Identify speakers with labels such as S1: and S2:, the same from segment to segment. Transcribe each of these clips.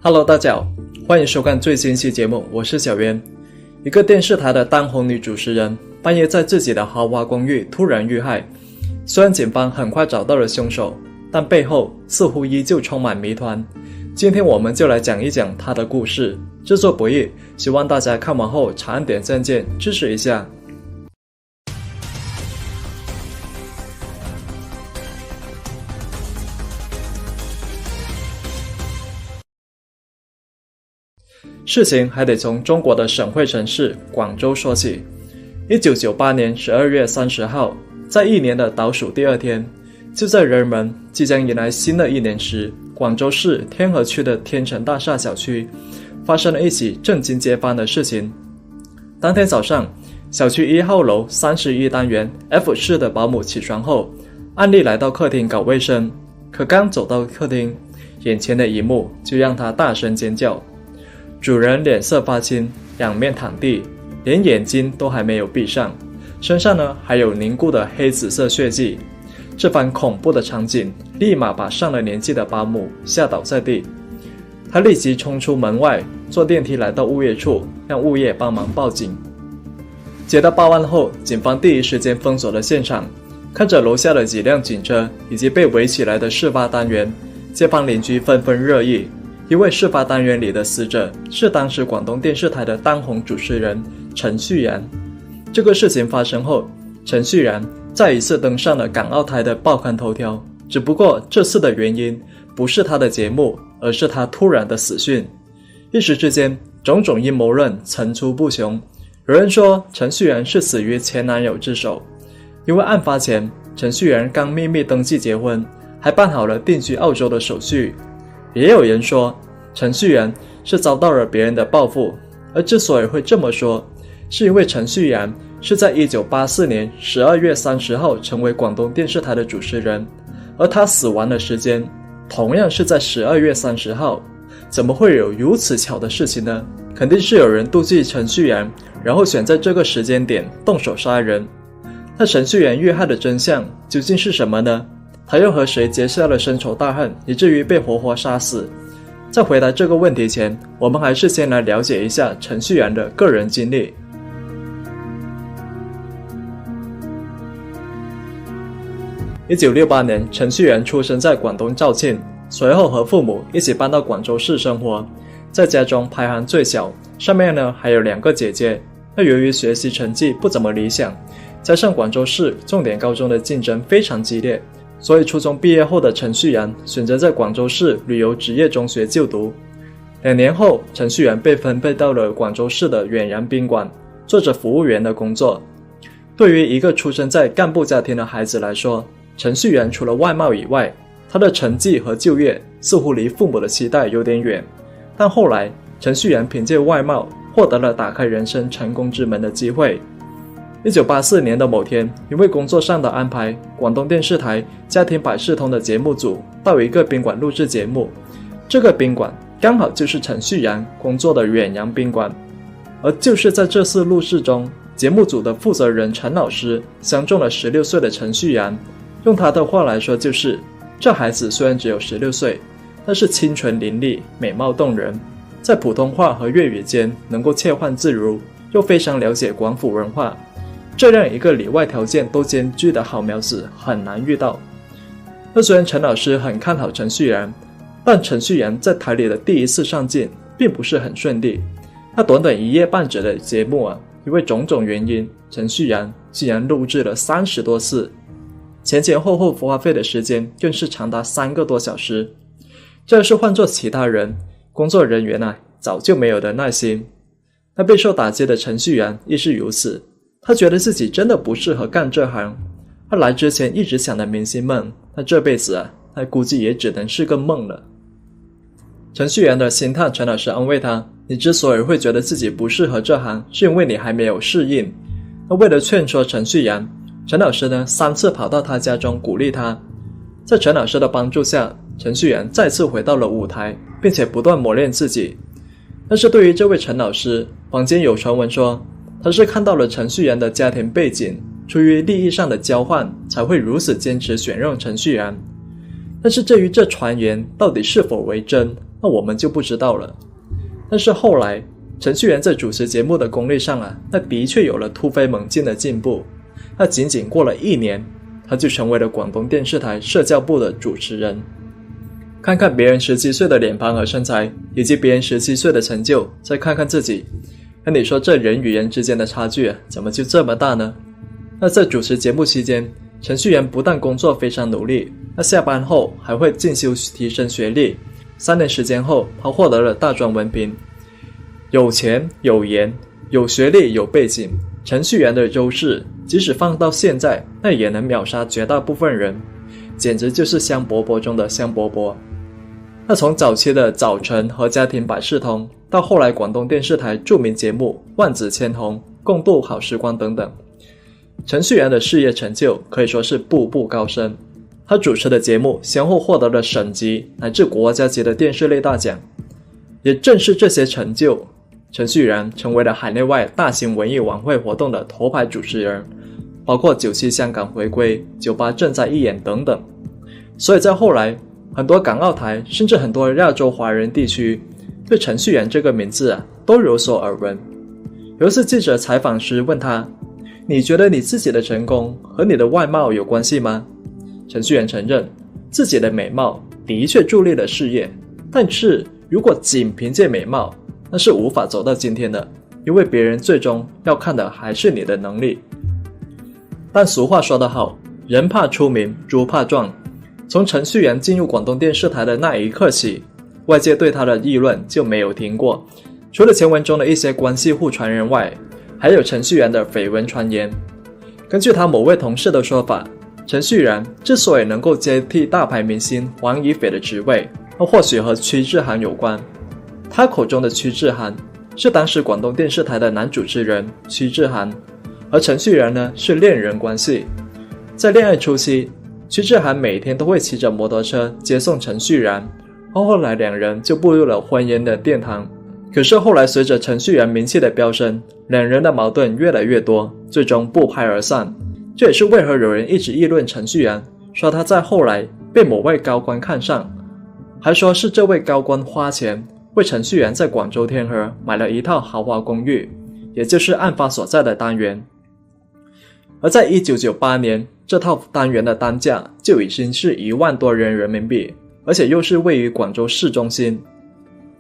S1: Hello， 大家好，欢迎收看最新期节目，我是小袁。一个电视台的当红女主持人半夜在自己的豪华公寓突然遇害，虽然警方很快找到了凶手，但背后似乎依旧充满谜团。今天我们就来讲一讲她的故事，制作不易，希望大家看完后长按点赞键支持一下。事情还得从中国的省会城市广州说起。1998年12月30号，在一年的倒数第二天，就在人们即将迎来新的一年时，广州市天河区的天成大厦小区发生了一起震惊街坊的事情。当天早上，小区1号楼31单元 F 室的保姆起床后，按例来到客厅搞卫生，可刚走到客厅，眼前的一幕就让她大声尖叫。主人脸色发青，仰面躺地，连眼睛都还没有闭上，身上呢还有凝固的黑紫色血迹。这番恐怖的场景立马把上了年纪的保姆吓倒在地。他立即冲出门外，坐电梯来到物业处，让物业帮忙报警。接到报案后，警方第一时间封锁了现场，看着楼下的几辆警车以及被围起来的事发单元，街坊邻居纷纷热议。因为事发单元里的死者是当时广东电视台的当红主持人陈旭然。这个事情发生后，陈旭然再一次登上了港澳台的报刊头条，只不过这次的原因不是他的节目，而是他突然的死讯。一时之间，种种阴谋论层出不穷。有人说陈旭然是死于前男友之手，因为案发前陈旭然刚秘密登记结婚，还办好了定居澳洲的手续。也有人说陈旭然是遭到了别人的报复，而之所以会这么说，是因为陈旭然是在1984年12月30号成为广东电视台的主持人，而他死亡的时间同样是在12月30号。怎么会有如此巧的事情呢？肯定是有人妒忌陈旭然，然后选在这个时间点动手杀人。那陈旭然遇害的真相究竟是什么呢？他又和谁结下了深仇大恨，以至于被活活杀死？在回答这个问题前，我们还是先来了解一下陈旭然的个人经历。1968年，陈旭然出生在广东肇庆，随后和父母一起搬到广州市生活，在家中排行最小，上面呢还有2个姐姐。那由于学习成绩不怎么理想，加上广州市重点高中的竞争非常激烈，所以初中毕业后的陈旭然选择在广州市旅游职业中学就读。2年后，陈旭然被分配到了广州市的远洋宾馆，做着服务员的工作。对于一个出生在干部家庭的孩子来说，陈旭然除了外貌以外，他的成绩和就业似乎离父母的期待有点远。但后来，陈旭然凭借外貌获得了打开人生成功之门的机会。1984年的某天，因为工作上的安排，广东电视台家庭百事通的节目组到一个宾馆录制节目。这个宾馆刚好就是陈旭然工作的远洋宾馆。而就是在这次录制中，节目组的负责人陈老师相中了16岁的陈旭然。用他的话来说，就是这孩子虽然只有16岁，但是清纯伶俐，美貌动人，在普通话和粤语间能够切换自如，又非常了解广府文化。这样一个里外条件都兼具的好苗子很难遇到。那虽然陈老师很看好陈旭然，但陈旭然在台里的第一次上镜并不是很顺利。那短短1夜半载的节目因为种种原因，陈旭然竟然录制了30多次，前前后后花费的时间更是长达3个多小时。这要是换做其他人，工作人员早就没有的耐心。那备受打击的陈旭然亦是如此。他觉得自己真的不适合干这行，他来之前一直想的明星梦，他这辈子他估计也只能是个梦了。陈旭然的心态，陈老师安慰他，你之所以会觉得自己不适合这行，是因为你还没有适应。那为了劝说陈旭然，陈老师呢3次跑到他家中鼓励他。在陈老师的帮助下，陈旭然再次回到了舞台，并且不断磨练自己。但是对于这位陈老师，坊间有传闻说他是看到了陈旭然的家庭背景，出于利益上的交换才会如此坚持选用陈旭然。但是至于这传言到底是否为真，那我们就不知道了。但是后来程序员在主持节目的功力上那的确有了突飞猛进的进步。那仅仅过了1年，他就成为了广东电视台社交部的主持人。看看别人17岁的脸庞和身材，以及别人17岁的成就，再看看自己，那你说这人与人之间的差距怎么就这么大呢？那在主持节目期间，程序员不但工作非常努力，那下班后还会进修提升学历。3年时间后，他获得了大专文凭。有钱有颜有学历有背景，程序员的优势即使放到现在，那也能秒杀绝大部分人，简直就是香饽饽中的香饽饽。那从早期的早晨和家庭百事通，到后来广东电视台著名节目万紫千红、共度好时光等等，程序员的事业成就可以说是步步高升。他主持的节目先后获得了省级乃至国家级的电视类大奖。也正是这些成就，程序员成为了海内外大型文艺晚会活动的头牌主持人，包括97香港回归、98正在义演等等。所以在后来，很多港澳台甚至很多亚洲华人地区对程序员这个名字都有所耳闻。有一次记者采访时问他，你觉得你自己的成功和你的外貌有关系吗？程序员承认自己的美貌的确助力了事业，但是如果仅凭借美貌，那是无法走到今天的，因为别人最终要看的还是你的能力。但俗话说得好，人怕出名，猪怕壮。从程序员进入广东电视台的那一刻起，外界对他的议论就没有停过。除了前文中的一些关系户传人外，还有程序员的绯闻传言。根据他某位同事的说法，程序员之所以能够接替大牌明星黄以斐的职位，那或许和屈志涵有关。他口中的屈志涵是当时广东电视台的男主持人屈志涵，而程序员呢是恋人关系。在恋爱初期，屈志涵每天都会骑着摩托车接送程序员，后来两人就步入了婚姻的殿堂。可是后来随着程序员名气的飙升，两人的矛盾越来越多，最终不拍而散。这也是为何有人一直议论程序员，说他在后来被某位高官看上，还说是这位高官花钱为程序员在广州天河买了一套豪华公寓，也就是案发所在的单元。而在1998年，这套单元的单价就已经是1万多元人民币，而且又是位于广州市中心。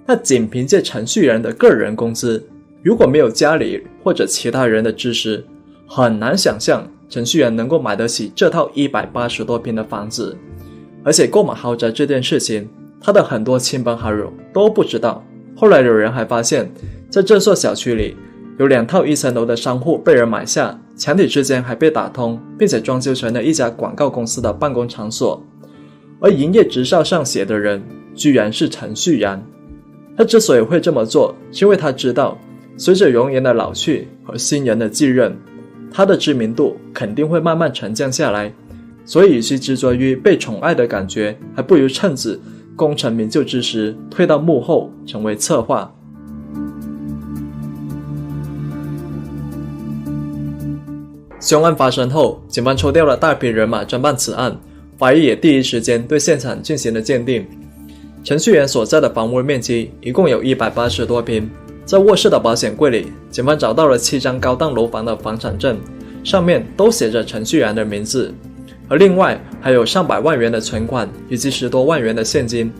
S1: 那仅凭借程序员的个人工资，如果没有家里或者其他人的支持，很难想象程序员能够买得起这套180多平的房子。而且购买豪宅这件事情，他的很多亲朋好友都不知道。后来有人还发现，在这座小区里有2套1层楼的商户被人买下，墙体之间还被打通，并且装修成了一家广告公司的办公场所。而营业执照上写的人居然是程序员。他之所以会这么做，是因为他知道随着容颜的老去和新人的继任，他的知名度肯定会慢慢沉降下来，所以与其执着于被宠爱的感觉，还不如趁着功成名就之时退到幕后，成为策划。凶案发生后，警方抽调了大批人马侦办此案，法医也第一时间对现场进行了鉴定。程序员所在的房屋面积一共有180多平，在卧室的保险柜里，警方找到了7张高档楼房的房产证，上面都写着程序员的名字，而另外还有上百万元的存款以及10多万元的现金。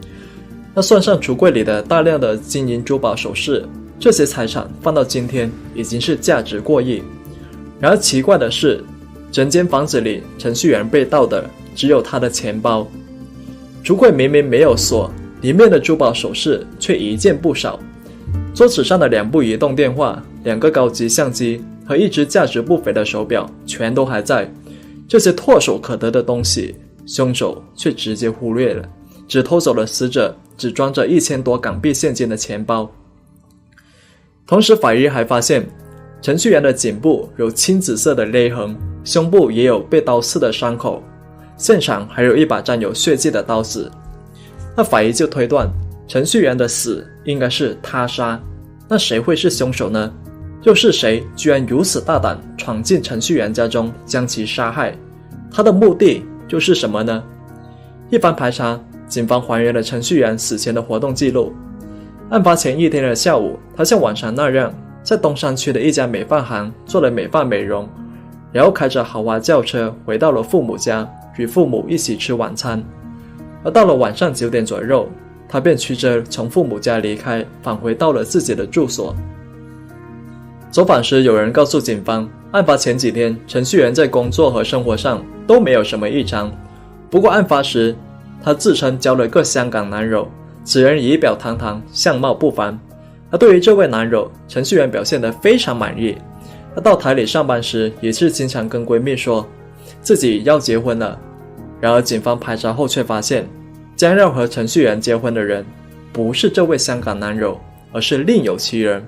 S1: 那算上橱柜里的大量的金银珠宝首饰，这些财产放到今天已经是价值过亿。然而奇怪的是，整间房子里程序员被盗的只有他的钱包，橱柜明明没有锁，里面的珠宝首饰却一件不少。桌子上的2部移动电话、2个高级相机和一只价值不菲的手表全都还在。这些唾手可得的东西，凶手却直接忽略了，只偷走了死者只装着1000多港币现金的钱包。同时法医还发现，程序员的颈部有青紫色的勒痕，胸部也有被刀刺的伤口，现场还有一把沾有血迹的刀子。那法医就推断，程序员的死应该是他杀。那谁会是凶手呢？又是谁居然如此大胆闯进程序员家中将其杀害？他的目的就是什么呢？一番排查，警方还原了程序员死前的活动记录。案发前一天的下午，他像往常那样在东山区的一家美发行做了美发美容，然后开着豪华轿车回到了父母家，与父母一起吃晚餐。而到了晚上9点左右，他便驱车从父母家离开，返回到了自己的住所。走访时，有人告诉警方，案发前几天程序员在工作和生活上都没有什么异常，不过案发时他自称交了个香港男友，此人仪表堂堂，相貌不凡。而对于这位男友，程序员表现得非常满意。他到台里上班时，也是经常跟闺蜜说自己要结婚了。然而警方排查后却发现，将要和程序员结婚的人不是这位香港男友，而是另有其人。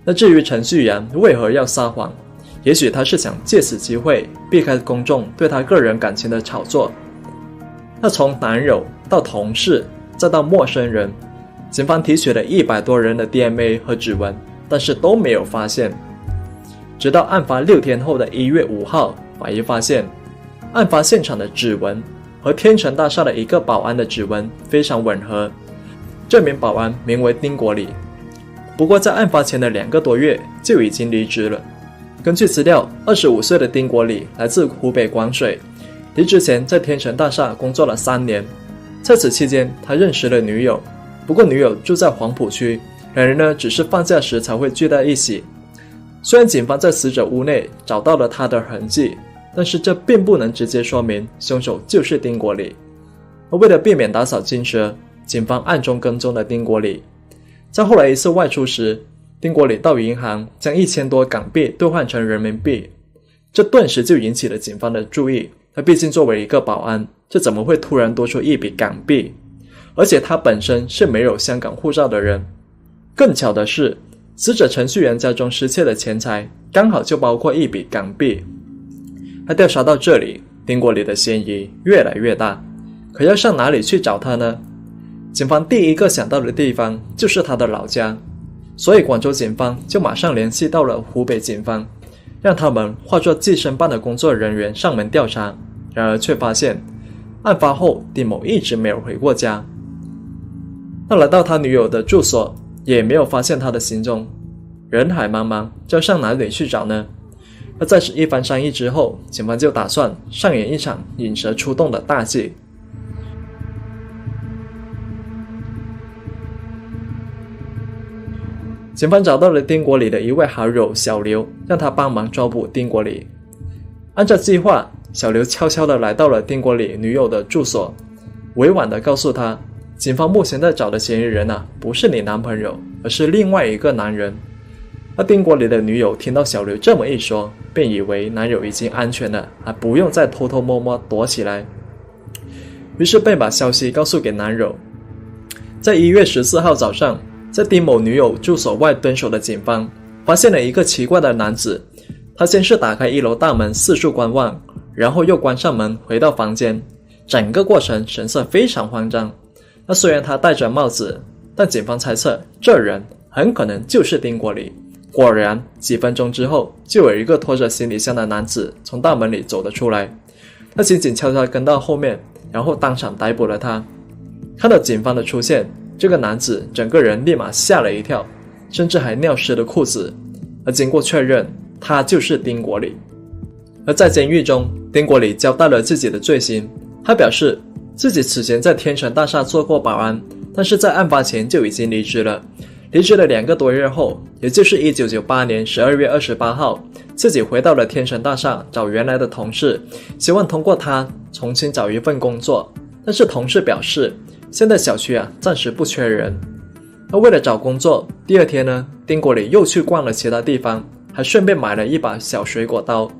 S1: 那至于程序员为何要撒谎，也许他是想借此机会避开公众对他个人感情的炒作。那从男友到同事再到陌生人，警方提取了100多人的 DNA 和指纹，但是都没有发现。直到案发6天后的1月5号，法医发现案发现场的指纹和天成大厦的一个保安的指纹非常吻合，这名保安名为丁国礼，不过在案发前的2个多月就已经离职了。根据资料，25岁的丁国礼来自湖北广水，离职前在天成大厦工作了3年，在此期间他认识了女友，不过女友住在黄埔区，两人呢只是放假时才会聚在一起。虽然警方在死者屋内找到了他的痕迹，但是这并不能直接说明凶手就是丁国礼。而为了避免打草惊蛇，警方暗中跟踪了丁国礼。在后来一次外出时，丁国礼到银行将1000多港币兑换成人民币，这顿时就引起了警方的注意。他毕竟作为一个保安，这怎么会突然多出一笔港币？而且他本身是没有香港护照的人。更巧的是，死者程序员家中失窃的钱财刚好就包括一笔港币。他调查到这里，丁国礼的嫌疑越来越大。可要上哪里去找他呢？警方第一个想到的地方就是他的老家，所以广州警方就马上联系到了湖北警方，让他们化作计生办的工作人员上门调查。然而却发现案发后丁某一直没有回过家。那来到他女友的住所，也没有发现他的行踪。人海茫茫，要上哪里去找呢？而在一番商议之后，警方就打算上演一场引蛇出洞的大计。警方找到了丁国礼的一位好友小刘，让他帮忙抓捕丁国礼。按照计划，小刘悄悄地来到了丁国礼女友的住所，委婉地告诉他，警方目前在找的嫌疑人不是你男朋友，而是另外一个男人。而丁国礼的女友听到小刘这么一说，便以为男友已经安全了，还不用再偷偷摸摸躲起来，于是便把消息告诉给男友。在1月14号早上，在丁某女友住所外蹲守的警方发现了一个奇怪的男子。他先是打开1楼大门四处观望，然后又关上门回到房间，整个过程神色非常慌张。那虽然他戴着帽子，但警方猜测这人很可能就是丁国礼。果然几分钟之后，就有一个拖着行李箱的男子从大门里走了出来。他紧紧悄悄跟到后面，然后当场逮捕了他。看到警方的出现，这个男子整个人立马吓了一跳，甚至还尿湿了裤子。而经过确认，他就是丁国礼。而在监狱中，丁国礼交代了自己的罪行。他表示自己此前在天成大厦做过保安，但是在案发前就已经离职了。离职了2个多月后，也就是1998年12月28号，自己回到了天成大厦找原来的同事，希望通过他重新找一份工作。但是同事表示，现在小区暂时不缺人。而为了找工作，第2天呢，丁国礼又去逛了其他地方，还顺便买了一把小水果刀。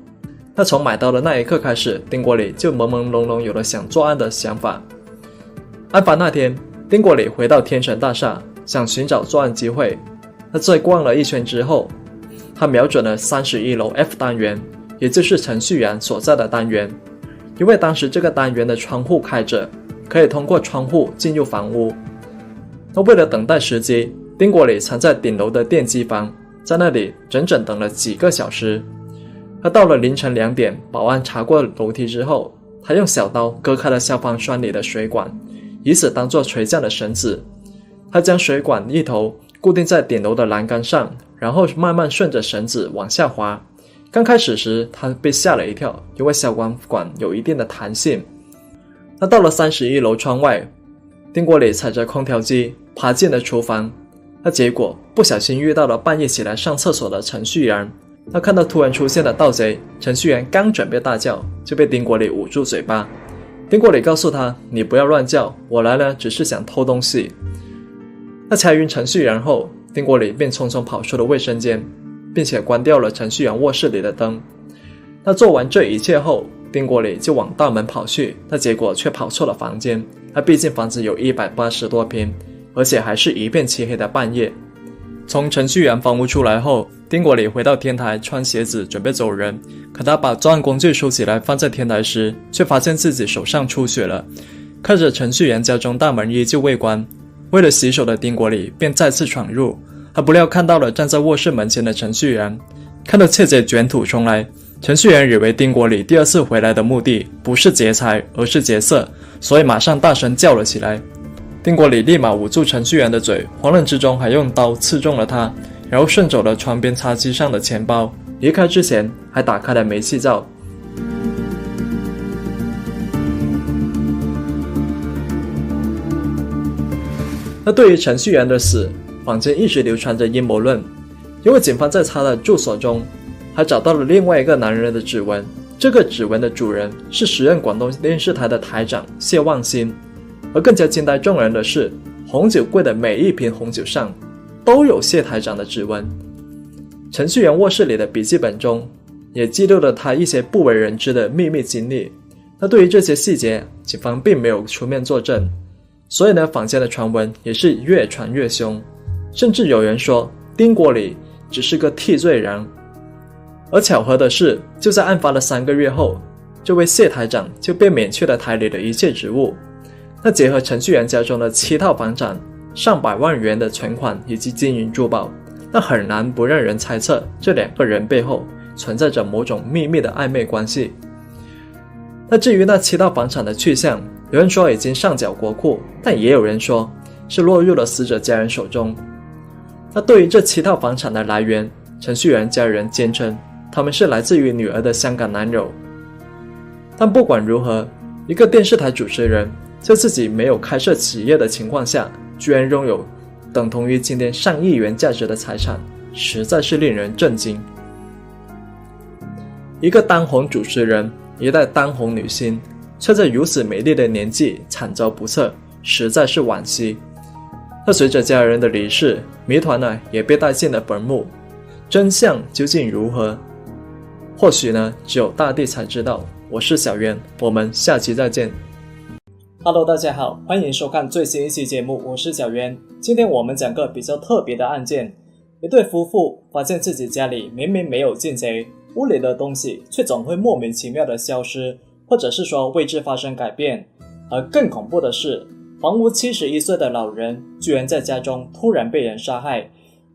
S1: 那从买刀的那一刻开始，丁国礼就朦朦胧胧有了想作案的想法。案发那天，丁国礼回到天成大厦，想寻找作案机会。他在逛了一圈之后，他瞄准了31楼 F 单元，也就是程序员所在的单元。因为当时这个单元的窗户开着，可以通过窗户进入房屋。那为了等待时机，丁国礼藏在顶楼的电机房，在那里整整等了几个小时。而到了凌晨2点，保安查过楼梯之后，他用小刀割开了消防栓里的水管，以此当作垂降的绳子。他将水管一头固定在顶楼的栏杆上，然后慢慢顺着绳子往下滑。刚开始时他被吓了一跳，因为消防管有一定的弹性。他到了31楼窗外，丁国礼踩着空调机爬进了厨房，结果不小心遇到了半夜起来上厕所的程序员。他看到突然出现的盗贼，程序员刚准备大叫，就被丁国礼捂住嘴巴。丁国礼告诉他，你不要乱叫，我来了只是想偷东西。他掐晕程序员后，丁国礼便匆匆跑出了卫生间，并且关掉了程序员卧室里的灯。他做完这一切后，丁国礼就往大门跑去，但结果却跑错了房间。他毕竟房子有180多平，而且还是一片漆黑的半夜。从程序员房屋出来后，丁国礼回到天台穿鞋子准备走人，可他把作案工具收起来放在天台时，却发现自己手上出血了。看着程序员家中大门依旧未关，为了洗手的丁国礼便再次闯入，他不料看到了站在卧室门前的程序员。看到窃贼卷土重来，程序员以为丁国礼第二次回来的目的不是劫财而是劫色，所以马上大声叫了起来。丁国礼立马捂住程序员的嘴，慌乱之中还用刀刺中了他，然后顺走了床边茶几上的钱包，离开之前还打开了煤气灶。那对于程序员的死，坊间一直流传着阴谋论，因为警方在他的住所中还找到了另外一个男人的指纹，这个指纹的主人是时任广东电视台的台长谢望新。而更加惊呆众人的是，红酒柜的每一瓶红酒上都有谢台长的指纹。程序员卧室里的笔记本中也记录了他一些不为人知的秘密经历。那对于这些细节，警方并没有出面作证，所以呢，坊间的传闻也是越传越凶，甚至有人说丁国礼只是个替罪羊。而巧合的是，就在案发的3个月后，这位谢台长就被免去了台里的一切职务。那结合程序员家中的7套房产、上百万元的存款以及金银珠宝，那很难不让人猜测这2个人背后存在着某种秘密的暧昧关系。那至于那7套房产的去向，有人说已经上缴国库，但也有人说是落入了死者家人手中。那对于这7套房产的来源，程序员家人坚称他们是来自于女儿的香港男友。但不管如何，一个电视台主持人在自己没有开设企业的情况下，居然拥有等同于今天上亿元价值的财产，实在是令人震惊。一个当红主持人，一代当红女星，却在如此美丽的年纪惨遭不测，实在是惋惜。那随着家人的离世，谜团呢也被带进了坟墓，真相究竟如何？或许呢，只有大地才知道。我是小袁，我们下期再见。Hello， 大家好，欢迎收看最新一期节目，我是小袁。今天我们讲个比较特别的案件。一对夫妇发现自己家里明明没有进贼，屋里的东西却总会莫名其妙的消失，或者是说位置发生改变。而更恐怖的是，房屋71岁的老人居然在家中突然被人杀害。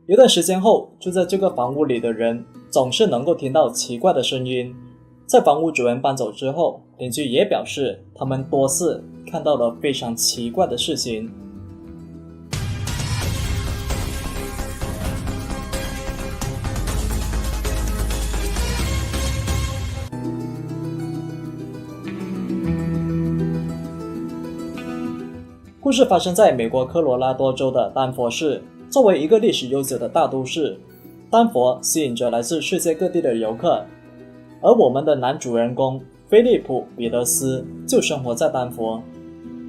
S1: 一段时间后，住在这个房屋里的人总是能够听到奇怪的声音。在房屋主人搬走之后，邻居也表示他们多次看到了非常奇怪的事情。故事发生在美国科罗拉多州的丹佛市。作为一个历史悠久的大都市，丹佛吸引着来自世界各地的游客。而我们的男主人公菲利普·彼得斯就生活在丹佛。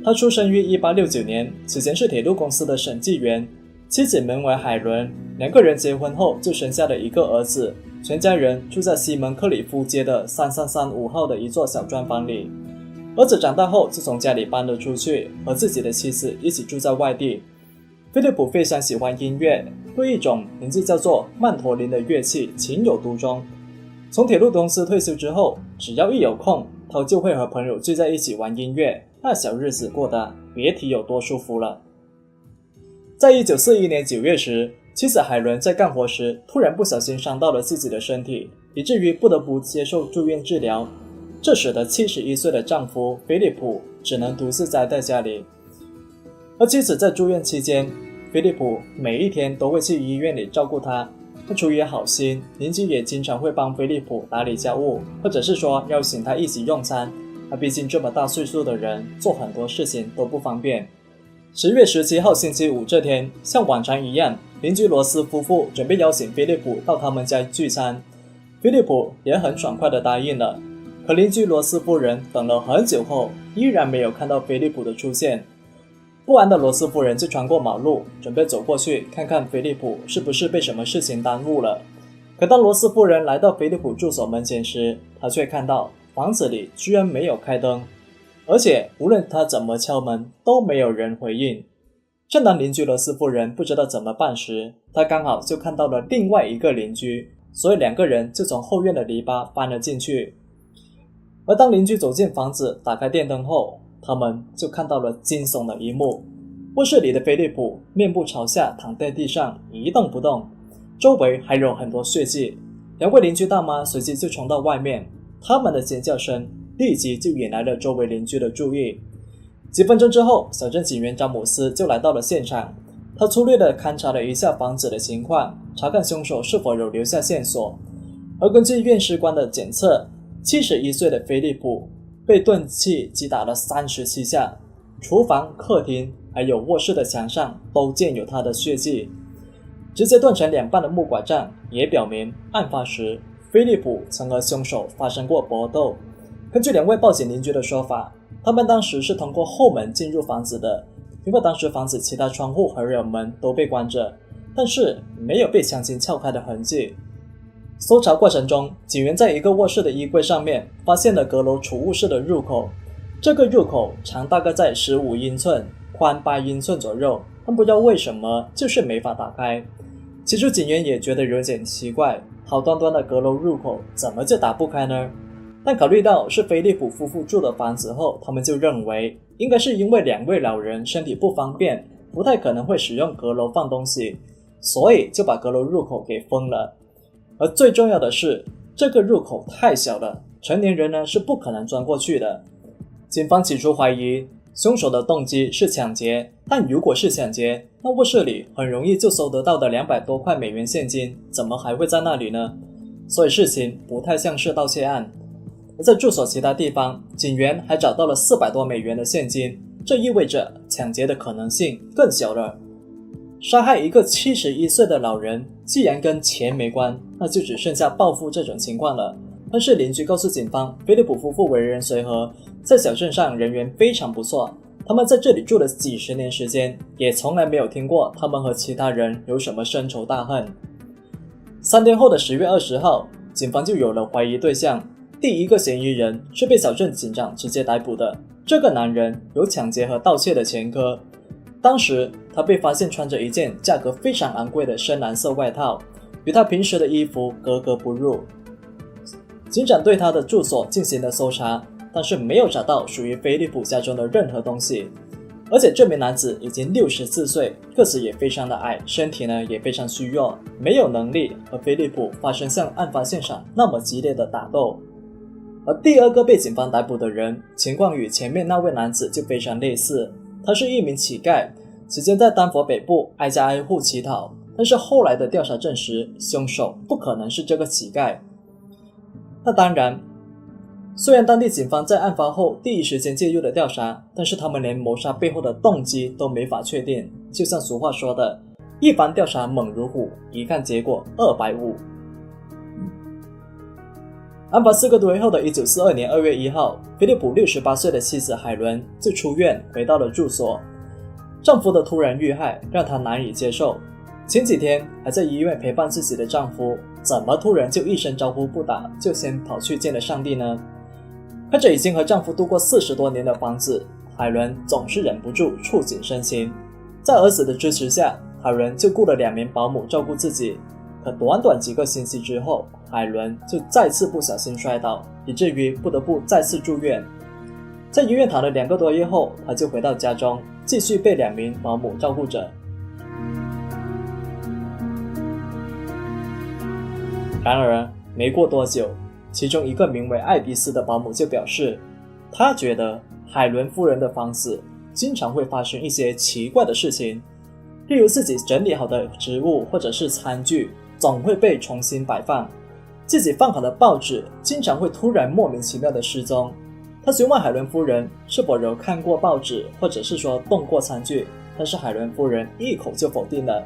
S1: 他出生于1869年，此前是铁路公司的审计员，妻子名为海伦。2个人结婚后就生下了一个儿子，全家人住在西门克里夫街的3335号的一座小砖房里。儿子长大后就从家里搬了出去，和自己的妻子一起住在外地。菲利普非常喜欢音乐，对一种名字叫做曼陀林的乐器情有独钟。从铁路公司退休之后，只要一有空，他就会和朋友聚在一起玩音乐，那小日子过得别提有多舒服了。在1941年9月时，妻子海伦在干活时突然不小心伤到了自己的身体，以至于不得不接受住院治疗。这使得71岁的丈夫菲利普只能独自待在家里。而妻子在住院期间，菲利普每一天都会去医院里照顾她。出于好心，邻居也经常会帮菲利普打理家务，或者是说邀请他一起用餐。毕竟这么大岁数的人，做很多事情都不方便。10月17号星期五这天，像往常一样，邻居罗斯夫妇准备邀请菲利普到他们家聚餐。菲利普也很爽快地答应了。可邻居罗斯夫人等了很久后，依然没有看到菲利普的出现。不安的罗斯夫人就穿过马路，准备走过去看看菲利普是不是被什么事情耽误了。可当罗斯夫人来到菲利普住所门前时，她却看到房子里居然没有开灯，而且无论她怎么敲门都没有人回应。正当邻居罗斯夫人不知道怎么办时，她刚好就看到了另外一个邻居，所以2个人就从后院的篱笆翻了进去。而当邻居走进房子，打开电灯后，他们就看到了惊悚的一幕。卧室里的菲利普面部朝下躺在地上一动不动，周围还有很多血迹。2位邻居大妈随即就冲到外面，他们的尖叫声立即就引来了周围邻居的注意。几分钟之后，小镇警员詹姆斯就来到了现场。他粗略地勘察了一下房子的情况，查看凶手是否有留下线索。而根据验尸官的检测，71岁的菲利普被钝器击打了37下，厨房、客厅还有卧室的墙上都见有他的血迹。直接断成2半的木拐杖也表明，案发时菲利普曾和凶手发生过搏斗。根据2位报警邻居的说法，他们当时是通过后门进入房子的，因为当时房子其他窗户和有门都被关着，但是没有被强行撬开的痕迹。搜查过程中，警员在一个卧室的衣柜上面发现了阁楼储物室的入口，这个入口长大概在15英寸，宽8英寸左右，但不知道为什么就是没法打开。起初警员也觉得有点奇怪，好端端的阁楼入口怎么就打不开呢？但考虑到是菲利普夫妇住的房子后，他们就认为应该是因为2位老人身体不方便，不太可能会使用阁楼放东西，所以就把阁楼入口给封了。而最重要的是，这个入口太小了，成年人呢是不可能钻过去的。警方起初怀疑凶手的动机是抢劫，但如果是抢劫，那卧室里很容易就搜得到的200多块美元现金怎么还会在那里呢？所以事情不太像是盗窃案。而在住所其他地方，警员还找到了400多美元的现金，这意味着抢劫的可能性更小了。杀害一个71岁的老人，既然跟钱没关，那就只剩下报复这种情况了。但是邻居告诉警方，菲利普夫妇为人随和，在小镇上人缘非常不错，他们在这里住了几十年时间，也从来没有听过他们和其他人有什么深仇大恨。3天后的10月20号，警方就有了怀疑对象，第一个嫌疑人是被小镇警长直接逮捕的。这个男人有抢劫和盗窃的前科，当时他被发现穿着一件价格非常昂贵的深蓝色外套，与他平时的衣服格格不入。警长对他的住所进行了搜查，但是没有找到属于菲利普家中的任何东西。而且这名男子已经64岁，个子也非常的矮，身体呢也非常虚弱，没有能力和菲利普发生像案发现场那么激烈的打斗。而第二个被警方逮捕的人，情况与前面那位男子就非常类似，他是一名乞丐，此前在丹佛北部挨家挨户乞讨，但是后来的调查证实，凶手不可能是这个乞丐。那当然，虽然当地警方在案发后第一时间介入了调查，但是他们连谋杀背后的动机都没法确定。就像俗话说的，一番调查猛如虎，一看结果250。案发4个多月后的1942年2月1号，菲利普68岁的妻子海伦就出院回到了住所。丈夫的突然遇害让她难以接受，前几天还在医院陪伴自己的丈夫，怎么突然就一声招呼不打就先跑去见了上帝呢？看着已经和丈夫度过40多年的房子，海伦总是忍不住触景生情。在儿子的支持下，海伦就雇了2名保姆照顾自己。可短短几个星期之后，海伦就再次不小心摔倒，以至于不得不再次住院。在医院躺了2个多月后，她就回到家中，继续被2名保姆照顾着。然而没过多久，其中一个名为爱迪斯的保姆就表示，他觉得海伦夫人的房子经常会发生一些奇怪的事情，例如自己整理好的植物或者是餐具总会被重新摆放，自己放好的报纸经常会突然莫名其妙的失踪。他询问海伦夫人是否有看过报纸或者是说动过餐具，但是海伦夫人一口就否定了。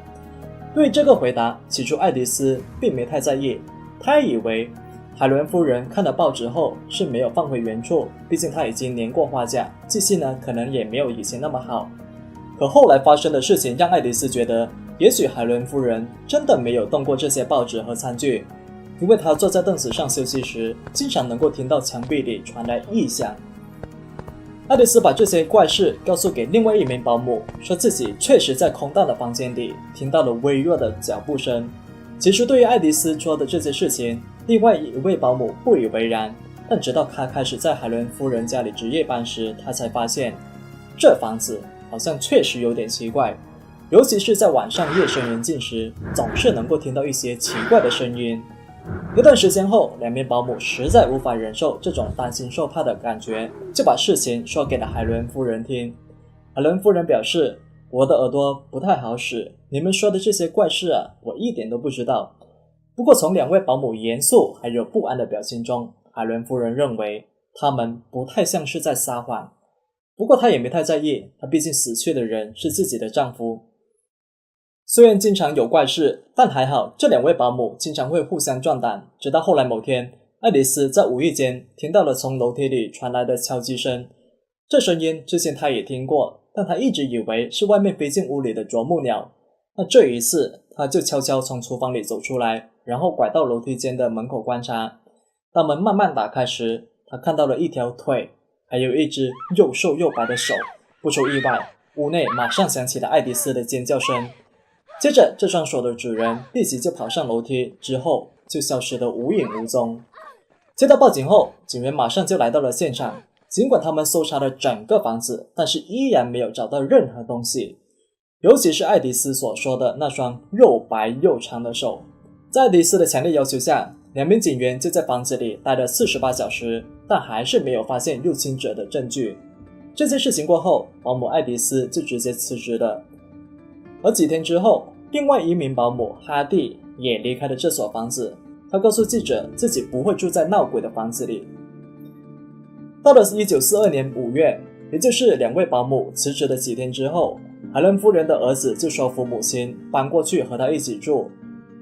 S1: 对这个回答，起初爱迪斯并没太在意，他以为海伦夫人看了报纸后是没有放回原处，毕竟他已经年过花甲，记性呢可能也没有以前那么好。可后来发生的事情让爱迪斯觉得，也许海伦夫人真的没有动过这些报纸和餐具，因为他坐在凳子上休息时，经常能够听到墙壁里传来异响。爱迪斯把这些怪事告诉给另外一名保姆，说自己确实在空荡的房间里听到了微弱的脚步声。其实对于爱迪斯说的这些事情，另外一位保姆不以为然，但直到他开始在海伦夫人家里值夜班时，他才发现这房子好像确实有点奇怪，尤其是在晚上夜深人静时，总是能够听到一些奇怪的声音。一段时间后，两名保姆实在无法忍受这种担心受怕的感觉，就把事情说给了海伦夫人听。海伦夫人表示，我的耳朵不太好使，你们说的这些怪事啊，我一点都不知道。不过从两位保姆严肃还有不安的表情中，海伦夫人认为他们不太像是在撒谎。不过她也没太在意，她毕竟死去的人是自己的丈夫。虽然经常有怪事，但还好这两位保姆经常会互相壮胆。直到后来某天，爱丽丝在无意间听到了从楼梯里传来的敲击声。这声音之前她也听过，但她一直以为是外面飞进屋里的啄木鸟。那这一次，她就悄悄从厨房里走出来，然后拐到楼梯间的门口观察。当门慢慢打开时，她看到了一条腿，还有一只又瘦又白的手。不出意外，屋内马上响起了爱丽丝的尖叫声。接着这双手的主人立即就跑上楼梯，之后就消失得无影无踪。接到报警后，警员马上就来到了现场。尽管他们搜查了整个房子，但是依然没有找到任何东西，尤其是爱迪斯所说的那双又白又长的手。在爱迪斯的强烈要求下，两名警员就在房子里待了48小时，但还是没有发现入侵者的证据。这件事情过后，保姆爱迪斯就直接辞职了。而几天之后，另外一名保姆哈蒂也离开了这所房子。他告诉记者自己不会住在闹鬼的房子里。到了1942年5月，也就是两位保姆辞职的几天之后，海伦夫人的儿子就说服母亲搬过去和他一起住。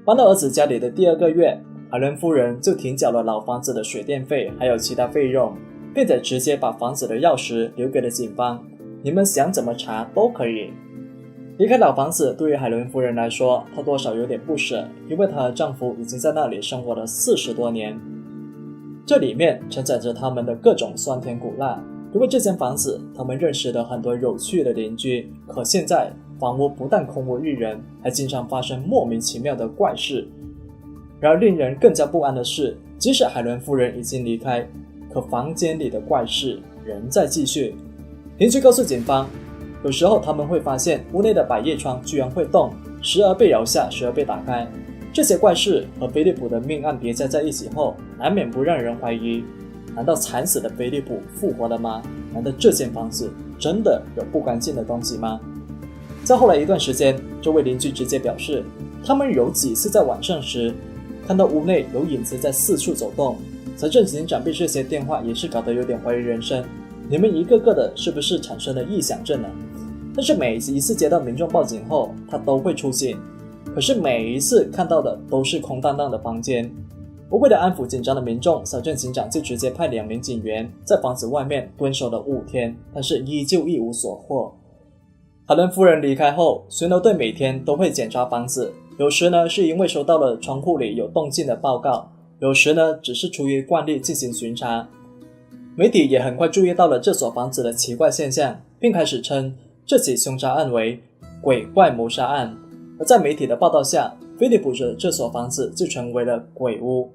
S1: 搬到儿子家里的第2个月，海伦夫人就停缴了老房子的水电费还有其他费用，并且直接把房子的钥匙留给了警方，你们想怎么查都可以。离开老房子对于海伦夫人来说，她多少有点不舍，因为她和丈夫已经在那里生活了40多年。这里面承载着他们的各种酸甜苦辣，因为这间房子他们认识了很多有趣的邻居，可现在房屋不但空无一人，还经常发生莫名其妙的怪事。然而令人更加不安的是，即使海伦夫人已经离开，可房间里的怪事仍在继续。邻居告诉警方，有时候他们会发现屋内的百叶窗居然会动，时而被摇下，时而被打开。这些怪事和菲利普的命案叠加在一起后，难免不让人怀疑，难道惨死的菲利普复活了吗？难道这间房子真的有不干净的东西吗？在后来一段时间，这位邻居直接表示，他们有几次在晚上时看到屋内有影子在四处走动。财政警长被这些电话也是搞得有点怀疑人生，你们一个个的是不是产生了臆想症呢？但是每一次接到民众报警后，他都会出现，可是每一次看到的都是空荡荡的房间。为了安抚紧张的民众，小镇警长就直接派2名警员在房子外面蹲守了5天，但是依旧一无所获。海伦夫人离开后，巡逻队每天都会检查房子，有时呢是因为收到了窗户里有动静的报告，有时呢只是出于惯例进行巡查。媒体也很快注意到了这所房子的奇怪现象，并开始称这起凶杀案为鬼怪谋杀案。而在媒体的报道下，菲利普的这所房子就成为了鬼屋。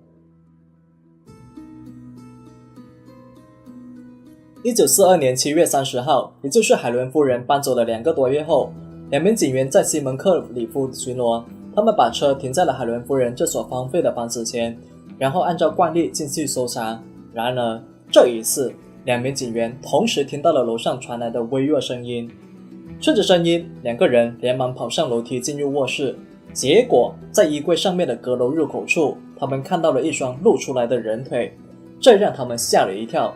S1: 1942年7月30号，也就是海伦夫人搬走了2个多月后，2名警员在西蒙克里夫巡逻，他们把车停在了海伦夫人这所荒废的房子前，然后按照惯例进去搜查。然而这一次2名警员同时听到了楼上传来的微弱声音，顺着声音2个人连忙跑上楼梯进入卧室，结果在衣柜上面的阁楼入口处，他们看到了一双露出来的人腿，这让他们吓了一跳。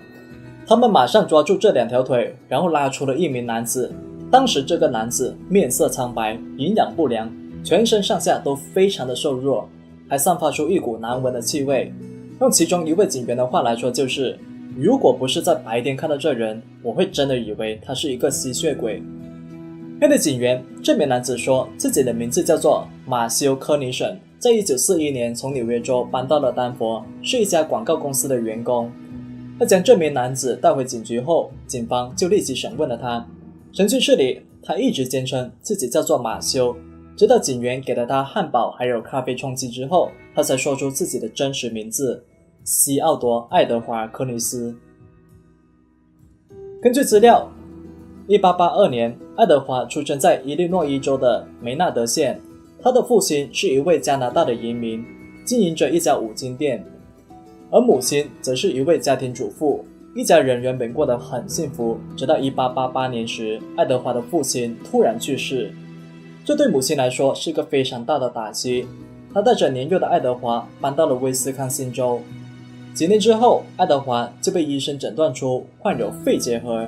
S1: 他们马上抓住这2条腿，然后拉出了一名男子。当时这个男子面色苍白，营养不良，全身上下都非常的瘦弱，还散发出一股难闻的气味。用其中一位警员的话来说，就是如果不是在白天看到这人，我会真的以为他是一个吸血鬼。面对警员，这名男子说自己的名字叫做马修·科尼什，在1941年从纽约州搬到了丹佛，是一家广告公司的员工。在将这名男子带回警局后，警方就立即审问了他。程序室里，他一直坚称自己叫做马修，直到警员给了他汉堡还有咖啡充饥之后，他才说出自己的真实名字西奥多·爱德华·科尼斯。根据资料，1882年，爱德华出生在伊利诺伊州的梅纳德县。他的父亲是一位加拿大的移民，经营着一家五金店，而母亲则是一位家庭主妇。一家人原本过得很幸福，直到1888年时，爱德华的父亲突然去世。这对母亲来说是个非常大的打击。她带着年幼的爱德华搬到了威斯康星州。几年之后，爱德华就被医生诊断出患有肺结核，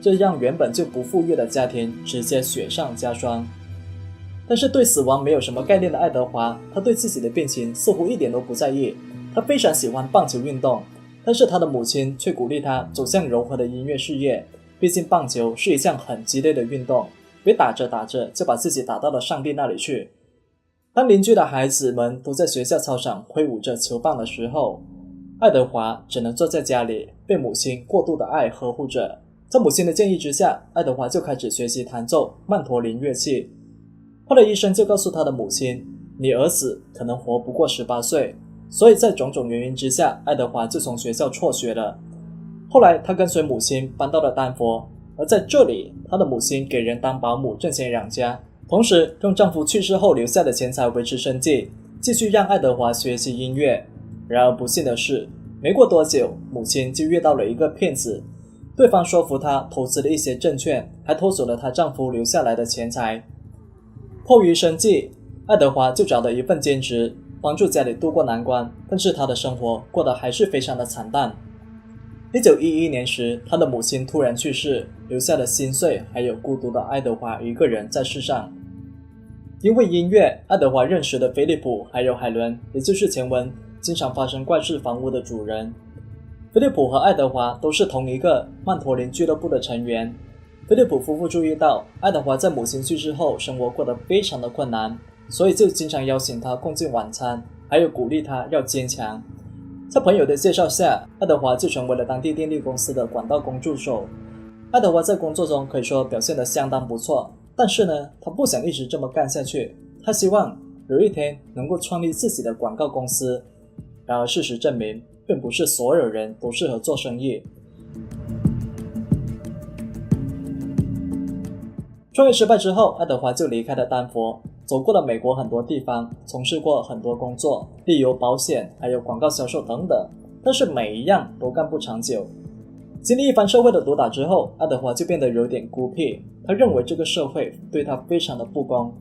S1: 这让原本就不富裕的家庭直接雪上加霜。但是对死亡没有什么概念的爱德华，他对自己的病情似乎一点都不在意。他非常喜欢棒球运动，但是他的母亲却鼓励他走向柔和的音乐事业，毕竟棒球是一项很激烈的运动，别打着打着就把自己打到了上帝那里去。当邻居的孩子们都在学校操场挥舞着球棒的时候，爱德华只能坐在家里，被母亲过度的爱呵护着。在母亲的建议之下，爱德华就开始学习弹奏曼陀林乐器。后来医生就告诉他的母亲，你儿子可能活不过18岁。所以在种种原因之下，爱德华就从学校辍学了。后来他跟随母亲搬到了丹佛，而在这里，他的母亲给人当保姆挣钱养家，同时用丈夫去世后留下的钱财维持生计，继续让爱德华学习音乐。然而不幸的是，没过多久，母亲就遇到了一个骗子，对方说服她投资了一些证券，还偷走了她丈夫留下来的钱财。迫于生计，爱德华就找了一份兼职，帮助家里度过难关，但是他的生活过得还是非常的惨淡。1911年时，他的母亲突然去世，留下了心碎还有孤独的爱德华一个人在世上。因为音乐，爱德华认识了菲利普还有海伦，也就是前文经常发生怪事房屋的主人。菲利普和爱德华都是同一个曼陀林俱乐部的成员。菲利普夫妇注意到爱德华在母亲去世后生活过得非常的困难，所以就经常邀请他共进晚餐，还有鼓励他要坚强。在朋友的介绍下，爱德华就成为了当地电力公司的管道工助手。爱德华在工作中可以说表现得相当不错，但是呢，他不想一直这么干下去，他希望有一天能够创立自己的广告公司。然而事实证明，并不是所有人都适合做生意。创业失败之后，爱德华就离开了丹佛，走过了美国很多地方，从事过很多工作，例如保险还有广告销售等等，但是每一样都干不长久。经历一番社会的毒打之后，爱德华就变得有点孤僻，他认为这个社会对他非常的不公。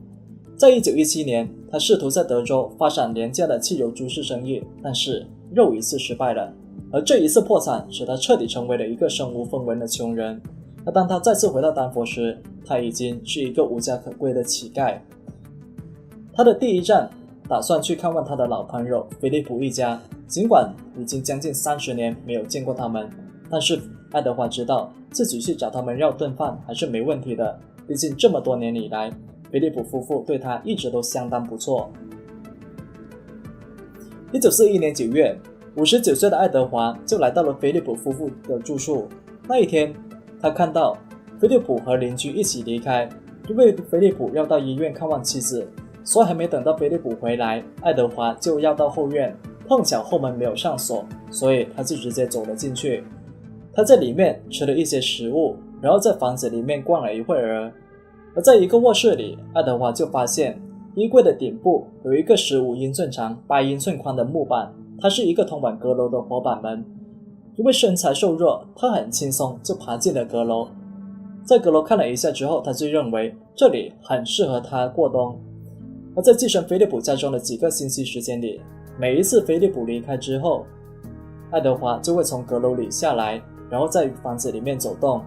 S1: 在1917年，他试图在德州发展廉价的汽油株式生意，但是又一次失败了，而这一次破产使他彻底成为了一个身无分文的穷人。而当他再次回到丹佛时，他已经是一个无家可归的乞丐。他的第一站打算去看望他的老朋友菲利普一家，尽管已经将近30年没有见过他们，但是爱德华知道自己去找他们要顿饭还是没问题的，毕竟这么多年以来，菲利普夫妇对他一直都相当不错。1941年9月，59岁的爱德华就来到了菲利普夫妇的住处。那一天，他看到菲利普和邻居一起离开，因为菲利普要到医院看望妻子，所以还没等到菲利普回来，爱德华就要到后院，碰巧后门没有上锁，所以他就直接走了进去。他在里面吃了一些食物，然后在房子里面逛了一会儿。而在一个卧室里，爱德华就发现衣柜的顶部有一个15英寸长8英寸宽的木板，他是一个通往阁楼的伙伴们。因为身材瘦弱，他很轻松就爬进了阁楼。在阁楼看了一下之后，他就认为这里很适合他过冬。而在寄生菲利普家中的几个星期时间里，每一次菲利普离开之后，爱德华就会从阁楼里下来，然后在房子里面走动。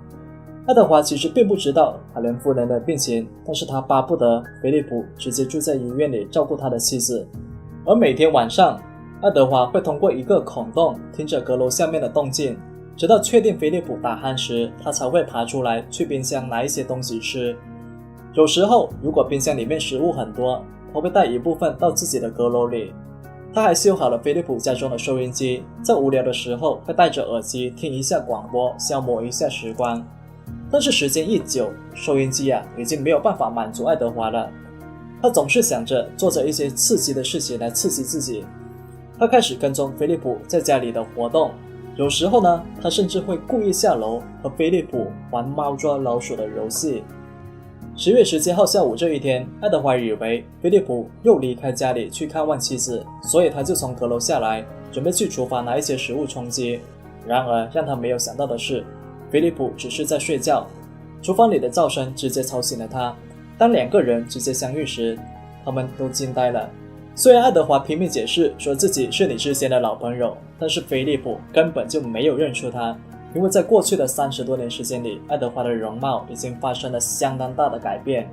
S1: 爱德华其实并不知道海伦夫人的病情，但是他巴不得菲利普直接住在医院里照顾他的妻子。而每天晚上，爱德华会通过一个孔洞听着阁楼下面的动静，直到确定菲利普打鼾时，他才会爬出来去冰箱拿一些东西吃。有时候如果冰箱里面食物很多，他会带一部分到自己的阁楼里。他还修好了菲利普家中的收音机，在无聊的时候会戴着耳机听一下广播，消磨一下时光。但是时间一久，收音机已经没有办法满足爱德华了。他总是想着做着一些刺激的事情来刺激自己。他开始跟踪菲利普在家里的活动，有时候呢，他甚至会故意下楼和菲利普玩猫抓老鼠的游戏。10月17号下午这一天，爱德华以为菲利普又离开家里去看望妻子，所以他就从阁楼下来，准备去厨房拿一些食物充饥。然而让他没有想到的是，菲利普只是在睡觉，厨房里的噪声直接吵醒了他。当两个人直接相遇时，他们都惊呆了。虽然爱德华拼命解释说自己是你之前的老朋友，但是菲利普根本就没有认出他，因为在过去的30多年时间里，爱德华的容貌已经发生了相当大的改变。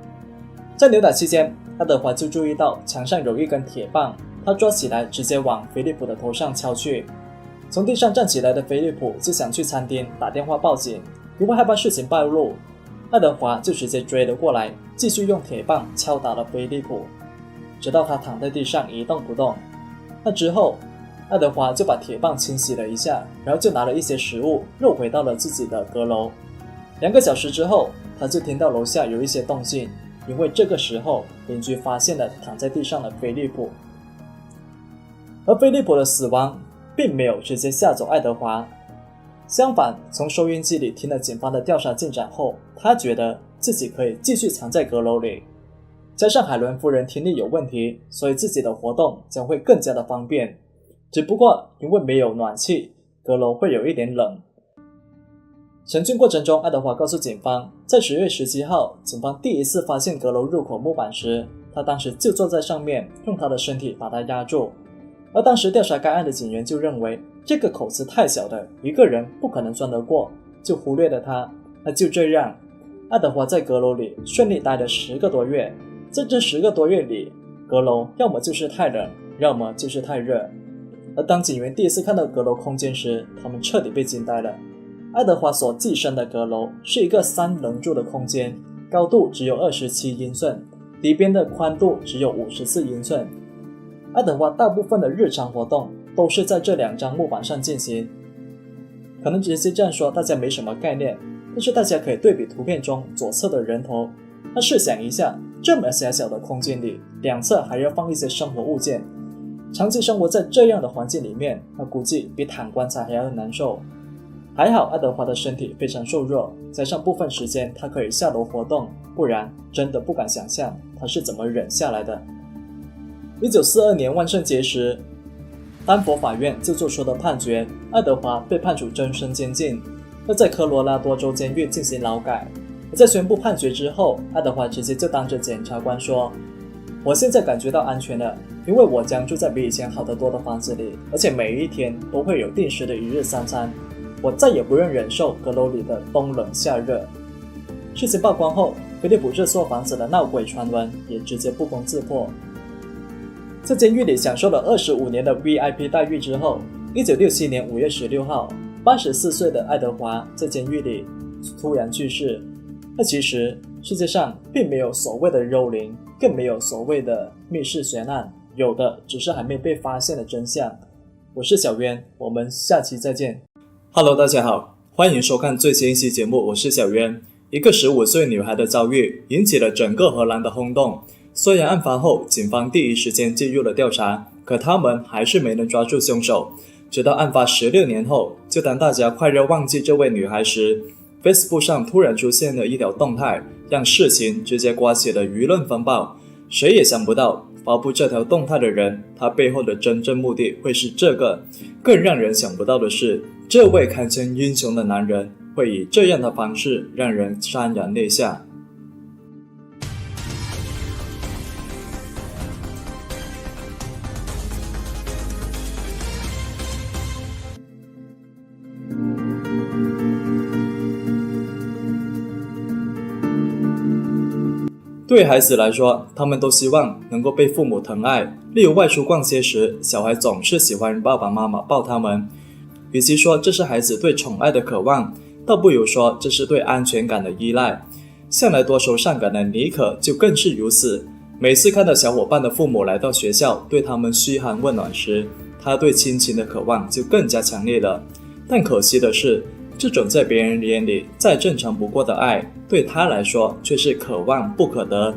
S1: 在扭打期间，爱德华就注意到墙上有一根铁棒，他抓起来直接往菲利普的头上敲去。从地上站起来的菲利普就想去餐厅打电话报警，因为害怕事情暴露，爱德华就直接追了过来，继续用铁棒敲打了菲利普，直到他躺在地上一动不动。那之后，爱德华就把铁棒清洗了一下，然后就拿了一些食物又回到了自己的阁楼。2个小时之后，他就听到楼下有一些动静，因为这个时候邻居发现了躺在地上的菲利普。而菲利普的死亡并没有直接吓走爱德华，相反，从收音机里听了警方的调查进展后，他觉得自己可以继续藏在阁楼里。加上海伦夫人听力有问题，所以自己的活动将会更加的方便。只不过因为没有暖气，阁楼会有一点冷。审讯过程中，爱德华告诉警方，在10月17号，警方第一次发现阁楼入口木板时，他当时就坐在上面，用他的身体把它压住。而当时调查该案的警员就认为这个口子太小的，一个人不可能钻得过，就忽略了它。那就这样，爱德华在阁楼里顺利待了10个多月。在这10个多月里，阁楼要么就是太冷，要么就是太热。而当警员第一次看到阁楼空间时，他们彻底被惊呆了。爱德华所寄生的阁楼是一个3棱柱的空间，高度只有27英寸，底边的宽度只有54英寸。爱德华大部分的日常活动都是在这2张木板上进行。可能直接这样说大家没什么概念，但是大家可以对比图片中左侧的人头。那试想一下，这么狭小的空间里，两侧还要放一些生活物件，长期生活在这样的环境里面，那估计比躺棺材还要难受。还好爱德华的身体非常瘦弱，加上部分时间他可以下楼活动，不然真的不敢想象他是怎么忍下来的。1942年万圣节时，丹佛法院就做出了判决，爱德华被判处终身监禁，要在科罗拉多州监狱进行劳改。而在宣布判决之后，爱德华直接就当着检察官说，我现在感觉到安全了，因为我将住在比以前好得多的房子里，而且每一天都会有定时的1日3餐，我再也不用忍受阁楼里的冬冷夏热。事情曝光后，菲利普这所房子的闹鬼传闻也直接不攻自破。在监狱里享受了25年的 VIP 待遇之后，1967年5月16号，84岁的爱德华在监狱里突然去世。那其实世界上并没有所谓的幽灵，更没有所谓的密室悬案，有的只是还没被发现的真相。我是小渊，我们下期再见。Hello， 大家好，欢迎收看最新一期节目，我是小渊。一个15岁女孩的遭遇引起了整个荷兰的轰动。虽然案发后警方第一时间介入了调查，可他们还是没能抓住凶手。直到案发16年后，就当大家快要忘记这位女孩时， Facebook 上突然出现了一条动态，让事情直接刮起了舆论风暴。谁也想不到发布这条动态的人，他背后的真正目的会是这个。更让人想不到的是，这位堪称英雄的男人会以这样的方式让人潸然泪下。对孩子来说，他们都希望能够被父母疼爱。例如外出逛街时，小孩总是喜欢爸爸妈妈抱他们。与其说这是孩子对宠爱的渴望，倒不如说这是对安全感的依赖。向来多愁善感的妮可就更是如此。每次看到小伙伴的父母来到学校对他们嘘寒问暖时，他对亲情的渴望就更加强烈了。但可惜的是，这种在别人眼里再正常不过的爱，对他来说却是可望不可得。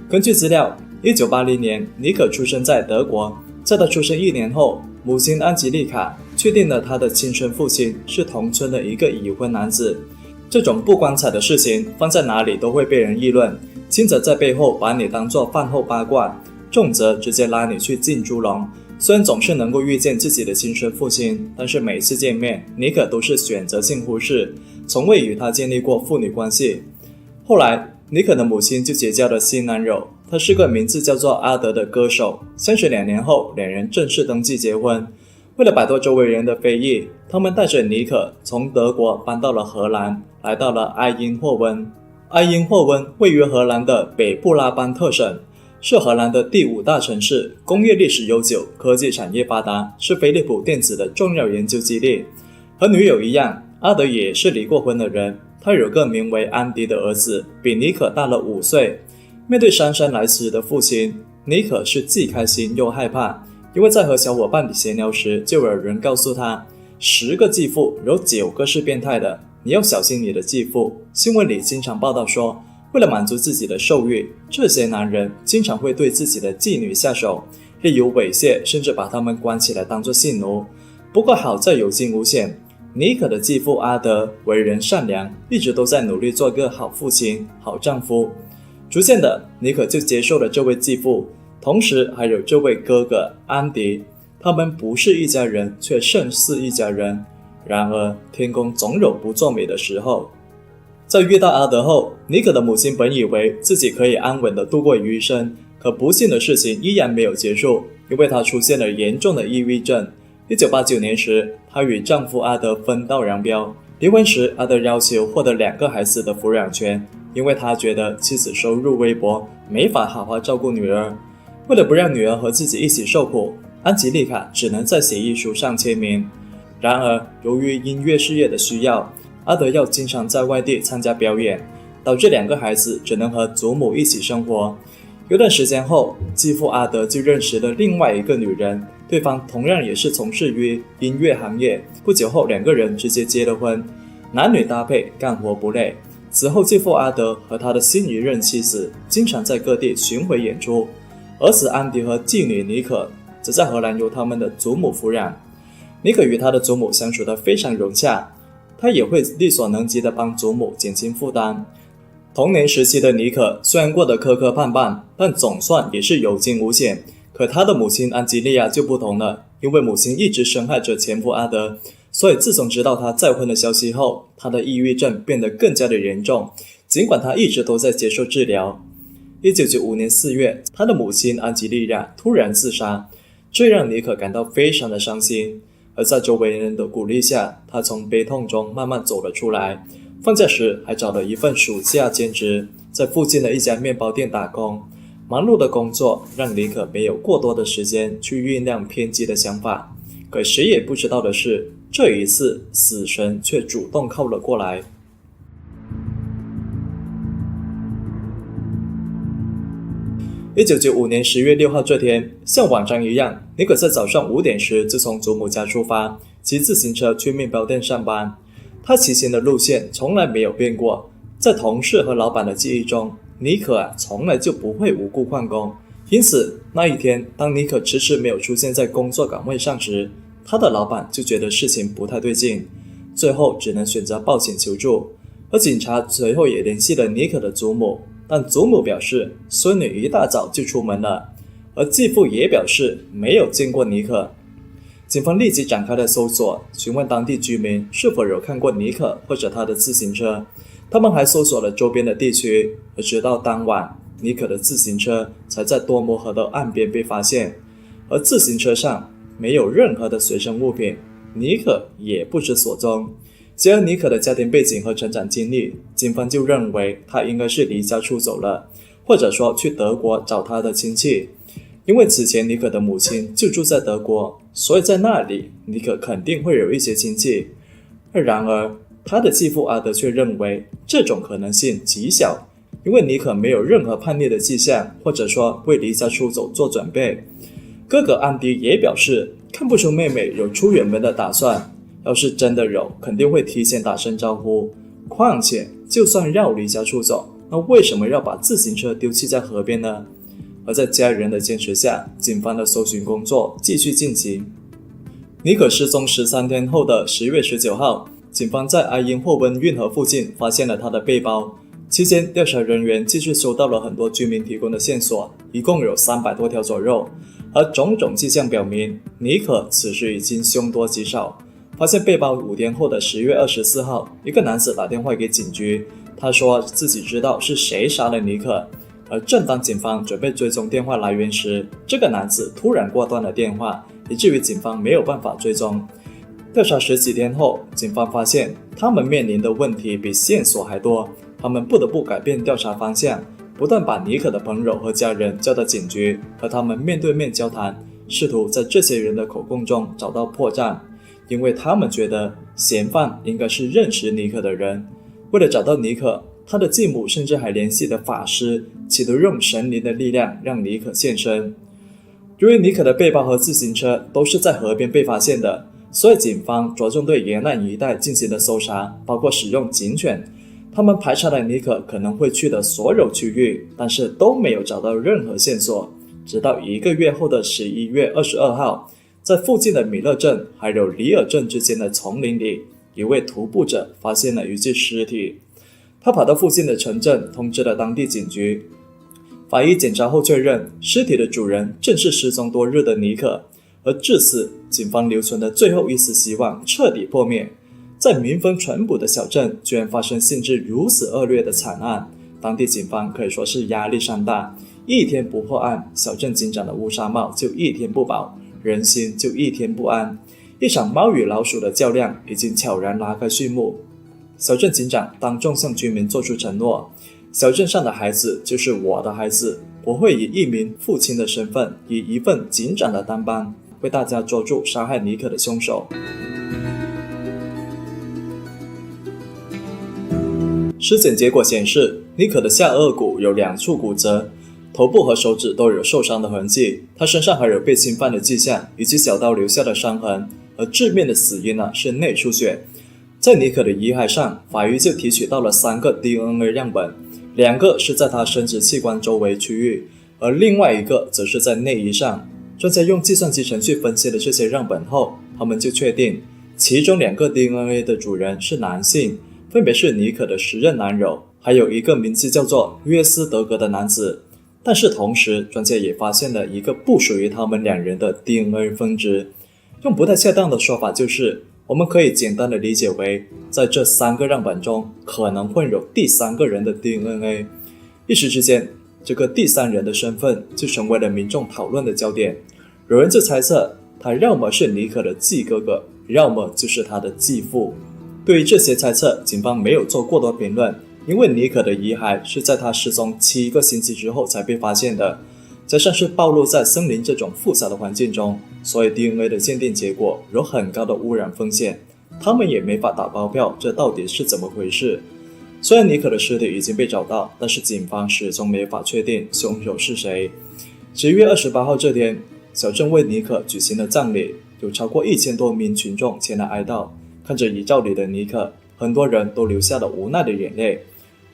S1: 根据资料，1980年妮可出生在德国，在他出生1年后，母亲安吉丽卡确定了他的亲生父亲是同村的一个已婚男子。这种不光彩的事情放在哪里都会被人议论，轻则在背后把你当作饭后八卦，重则直接拉你去进猪笼。虽然总是能够遇见自己的亲生父亲，但是每次见面，妮可都是选择性忽视，从未与他建立过父女关系。后来，妮可的母亲就结交了新男友，他是个名字叫做阿德的歌手。相识2年后，两人正式登记结婚。为了摆脱周围人的非议，他们带着妮可从德国搬到了荷兰，来到了埃因霍温。埃因霍温位于荷兰的北布拉班特省，是荷兰的第5大城市，工业历史悠久，科技产业发达，是飞利浦电子的重要研究基地。和女友一样，阿德也是离过婚的人，他有个名为安迪的儿子，比妮可大了5岁。面对姗姗来迟的父亲，妮可是既开心又害怕，因为在和小伙伴闲聊时，就有人告诉他，10个继父有9个是变态的，你要小心你的继父。新闻里经常报道说，为了满足自己的兽欲，这些男人经常会对自己的妓女下手，例如猥亵，甚至把他们关起来当作性奴。不过好在有惊无险，妮可的继父阿德为人善良，一直都在努力做个好父亲、好丈夫。逐渐的，妮可就接受了这位继父，同时还有这位哥哥安迪。他们不是一家人，却胜似一家人。然而天公总有不作美的时候。在遇到阿德后，妮可的母亲本以为自己可以安稳地度过余生，可不幸的事情依然没有结束，因为她出现了严重的抑郁症。1989年时，她与丈夫阿德分道扬镳。离婚时，阿德要求获得2个孩子的抚养权，因为他觉得妻子收入微薄，没法好好照顾女儿。为了不让女儿和自己一起受苦，安吉丽卡只能在协议书上签名。然而，由于音乐事业的需要，阿德要经常在外地参加表演，导致2个孩子只能和祖母一起生活。有段时间后，继父阿德就认识了另外一个女人，对方同样也是从事于音乐行业。不久后，2个人直接结了婚，男女搭配，干活不累。此后，继父阿德和他的新一任妻子经常在各地巡回演出，儿子安迪和继女妮可则在荷兰由他们的祖母抚养。妮可与她的祖母相处得非常融洽，她也会力所能及地帮祖母减轻负担。童年时期的妮可虽然过得磕磕绊绊，但总算也是有惊无险。可她的母亲安吉丽亚就不同了，因为母亲一直深爱着前夫阿德，所以自从知道他再婚的消息后，她的抑郁症变得更加的严重，尽管她一直都在接受治疗。1995年4月，她的母亲安吉丽亚突然自杀，这让妮可感到非常的伤心。而在周围人的鼓励下，她从悲痛中慢慢走了出来。放假时还找了一份暑假兼职，在附近的一家面包店打工。忙碌的工作让妮可没有过多的时间去酝酿偏激的想法。可谁也不知道的是，这一次死神却主动靠了过来。1995年10月6号这天，像往常一样，妮可在早上5点时就从祖母家出发，骑自行车去面包店上班。她骑行的路线从来没有变过，在同事和老板的记忆中，妮可从来就不会无故旷工。因此那一天，当妮可迟迟没有出现在工作岗位上时，她的老板就觉得事情不太对劲，最后只能选择报警求助。而警察随后也联系了妮可的祖母，但祖母表示孙女一大早就出门了。而继父也表示没有见过尼可。警方立即展开了搜索，询问当地居民是否有看过尼可或者他的自行车。他们还搜索了周边的地区，而直到当晚，尼可的自行车才在多摩河的岸边被发现，而自行车上没有任何的随身物品，尼可也不知所踪。结合尼可的家庭背景和成长经历，警方就认为他应该是离家出走了，或者说去德国找他的亲戚。因为此前尼可的母亲就住在德国，所以在那里尼可肯定会有一些亲戚。然而他的继父阿德却认为这种可能性极小，因为尼可没有任何叛逆的迹象，或者说为离家出走做准备。哥哥安迪也表示看不出妹妹有出远门的打算，要是真的有，肯定会提前打声招呼。况且就算要离家出走，那为什么要把自行车丢弃在河边呢？而在家人的坚持下，警方的搜寻工作继续进行。尼可失踪13天后的10月19号，警方在埃因霍温运河附近发现了他的背包。期间，调查人员继续收到了很多居民提供的线索，一共有300多条左右。而种种迹象表明，尼可此时已经凶多吉少。发现背包5天后的10月24号，一个男子打电话给警局，他说自己知道是谁杀了尼可。而正当警方准备追踪电话来源时，这个男子突然挂断了电话，以至于警方没有办法追踪。调查10几天后，警方发现他们面临的问题比线索还多，他们不得不改变调查方向，不断把尼可的朋友和家人叫到警局，和他们面对面交谈，试图在这些人的口供中找到破绽，因为他们觉得嫌犯应该是认识尼可的人。为了找到尼可，他的继母甚至还联系了法师，企图用神灵的力量让尼可现身。由于尼可的背包和自行车都是在河边被发现的，所以警方着重对沿岸一带进行了搜查，包括使用警犬。他们排查了尼可可能会去的所有区域，但是都没有找到任何线索。直到1个月后的11月22号，在附近的米勒镇还有里尔镇之间的丛林里，一位徒步者发现了一具尸体。他跑到附近的城镇，通知了当地警局。法医检查后确认，尸体的主人正是失踪多日的尼可。而至此，警方留存的最后一丝希望彻底破灭。在民风淳朴的小镇，居然发生性质如此恶劣的惨案，当地警方可以说是压力山大。一天不破案，小镇警长的乌纱帽就一天不保，人心就一天不安。一场猫与老鼠的较量已经悄然拉开序幕。小镇警长当众向居民做出承诺，小镇上的孩子就是我的孩子，我会以一名父亲的身份，以一份警长的担当，为大家捉住杀害尼可的凶手。尸检结果显示，尼可的下颚骨有2处骨折，头部和手指都有受伤的痕迹，他身上还有被侵犯的迹象，以及小刀留下的伤痕，而致命的死因是内出血。在尼可的遗骸上，法医就提取到了3个 DNA 样本，2个是在他生殖器官周围区域，而另外1个则是在内衣上。专家用计算机程序分析了这些样本后，他们就确定其中2个 DNA 的主人是男性，分别是尼可的时任男友，还有一个名字叫做约斯德格的男子。但是同时，专家也发现了一个不属于他们2人的 DNA 分支。用不太恰当的说法就是，我们可以简单的理解为，在这3个样本中可能混有第3个人的 DNA。 一时之间，这个第3人的身份就成为了民众讨论的焦点。有人就猜测，他要么是尼可的继哥哥，要么就是他的继父。对于这些猜测，警方没有做过多评论，因为尼可的遗骸是在他失踪7个星期之后才被发现的，加上是暴露在森林这种复杂的环境中，所以 DNA 的鉴定结果有很高的污染风险，他们也没法打包票这到底是怎么回事。虽然尼可的尸体已经被找到，但是警方始终没法确定凶手是谁。11月28号这天，小镇为尼可举行了葬礼，有超过1000多名群众前来哀悼。看着遗照里的尼可，很多人都流下了无奈的眼泪。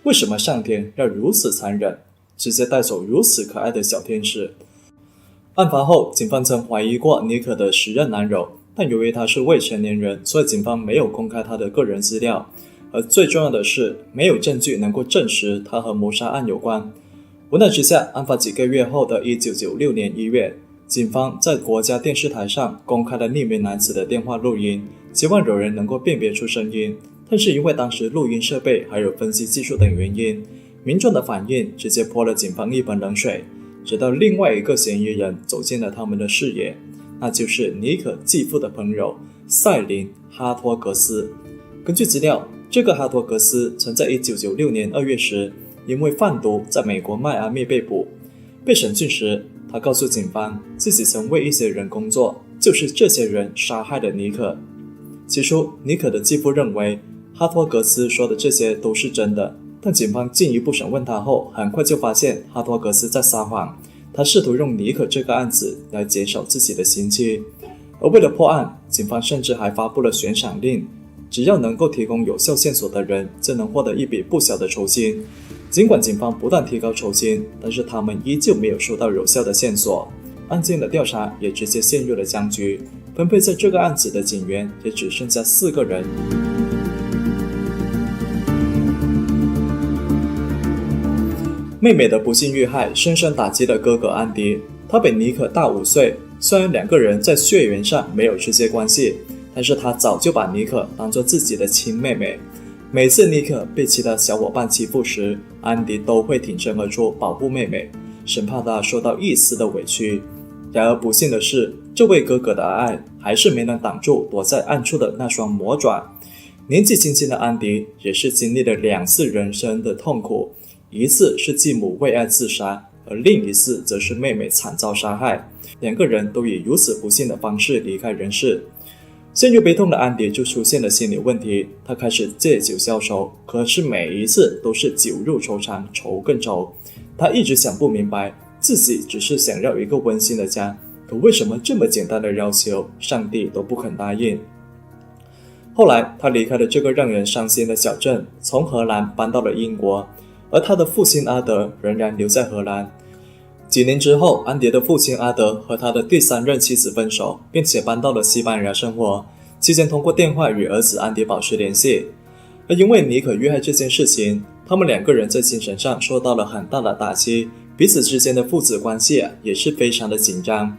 S1: 为什么上天要如此残忍，直接带走如此可爱的小天使？案发后，警方曾怀疑过尼可的时任男友，但由于他是未成年人，所以警方没有公开他的个人资料。而最重要的是，没有证据能够证实他和谋杀案有关。无奈之下，案发几个月后的1996年1月，警方在国家电视台上公开了匿名男子的电话录音，希望有人能够辨别出声音。但是因为当时录音设备还有分析技术等原因，民众的反应直接泼了警方一盆冷水。直到另外一个嫌疑人走进了他们的视野，那就是尼可继父的朋友塞林·哈托格斯。根据资料，这个哈托格斯曾在1996年2月时因为贩毒在美国迈阿密被捕。被审讯时，他告诉警方自己曾为一些人工作，就是这些人杀害了尼可。起初，尼可的继父认为哈托格斯说的这些都是真的，但警方进一步审问他后，很快就发现哈托格斯在撒谎。他试图用尼可这个案子来减少自己的刑期。而为了破案，警方甚至还发布了悬赏令，只要能够提供有效线索的人就能获得一笔不小的酬金。尽管警方不断提高酬金，但是他们依旧没有收到有效的线索，案件的调查也直接陷入了僵局。分配在这个案子的警员也只剩下4个人。妹妹的不幸遇害深深打击了哥哥安迪，他比尼可大5岁，虽然2个人在血缘上没有直接关系，但是他早就把尼可当作自己的亲妹妹。每次尼可被其他小伙伴欺负时，安迪都会挺身而出保护妹妹，生怕她受到一丝的委屈。然而不幸的是，这位哥哥的爱还是没能挡住躲在暗处的那双魔爪。年纪轻轻的安迪也是经历了2次人生的痛苦，一次是继母为爱自杀，而另一次则是妹妹惨遭杀害。2个人都以如此不幸的方式离开人世。陷入悲痛的安迪就出现了心理问题，他开始借酒消愁，可是每一次都是酒入愁肠，愁更愁。他一直想不明白，自己只是想要一个温馨的家，可为什么这么简单的要求，上帝都不肯答应？后来，他离开了这个让人伤心的小镇，从荷兰搬到了英国，而他的父亲阿德仍然留在荷兰。几年之后，安迪的父亲阿德和他的第3任妻子分手，并且搬到了西班牙生活，期间通过电话与儿子安迪保持联系。而因为尼可遇害这件事情，他们2个人在精神上受到了很大的打击，彼此之间的父子关系也是非常的紧张。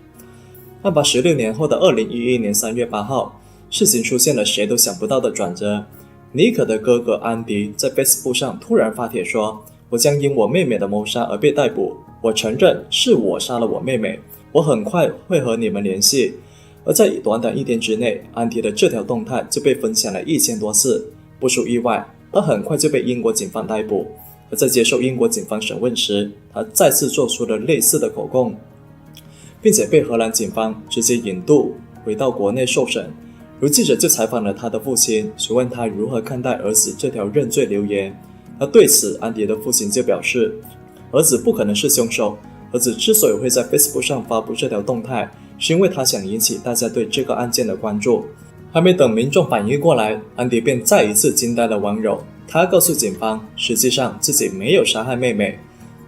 S1: 案发16年后的2011年3月8号，事情出现了谁都想不到的转折。尼可的哥哥安迪在 Facebook 上突然发帖说，我将因我妹妹的谋杀而被逮捕，我承认是我杀了我妹妹，我很快会和你们联系。而在短短1天之内，安迪的这条动态就被分享了1000多次。不出意外，他很快就被英国警方逮捕。而在接受英国警方审问时，他再次做出了类似的口供，并且被荷兰警方直接引渡回到国内受审。而记者就采访了他的父亲，询问他如何看待儿子这条认罪留言。而对此，安迪的父亲就表示，儿子不可能是凶手，儿子之所以会在 Facebook 上发布这条动态，是因为他想引起大家对这个案件的关注。还没等民众反应过来，安迪便再一次惊呆了网友。他告诉警方，实际上自己没有杀害妹妹，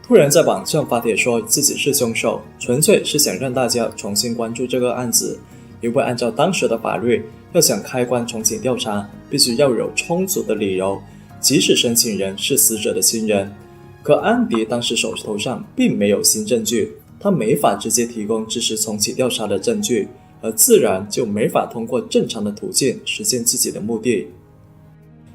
S1: 突然在网上发帖说自己是凶手，纯粹是想让大家重新关注这个案子。因为按照当时的法律，要想开关重启调查，必须要有充足的理由，即使申请人是死者的亲人。可安迪当时手头上并没有新证据，他没法直接提供支持重启调查的证据，而自然就没法通过正常的途径实现自己的目的。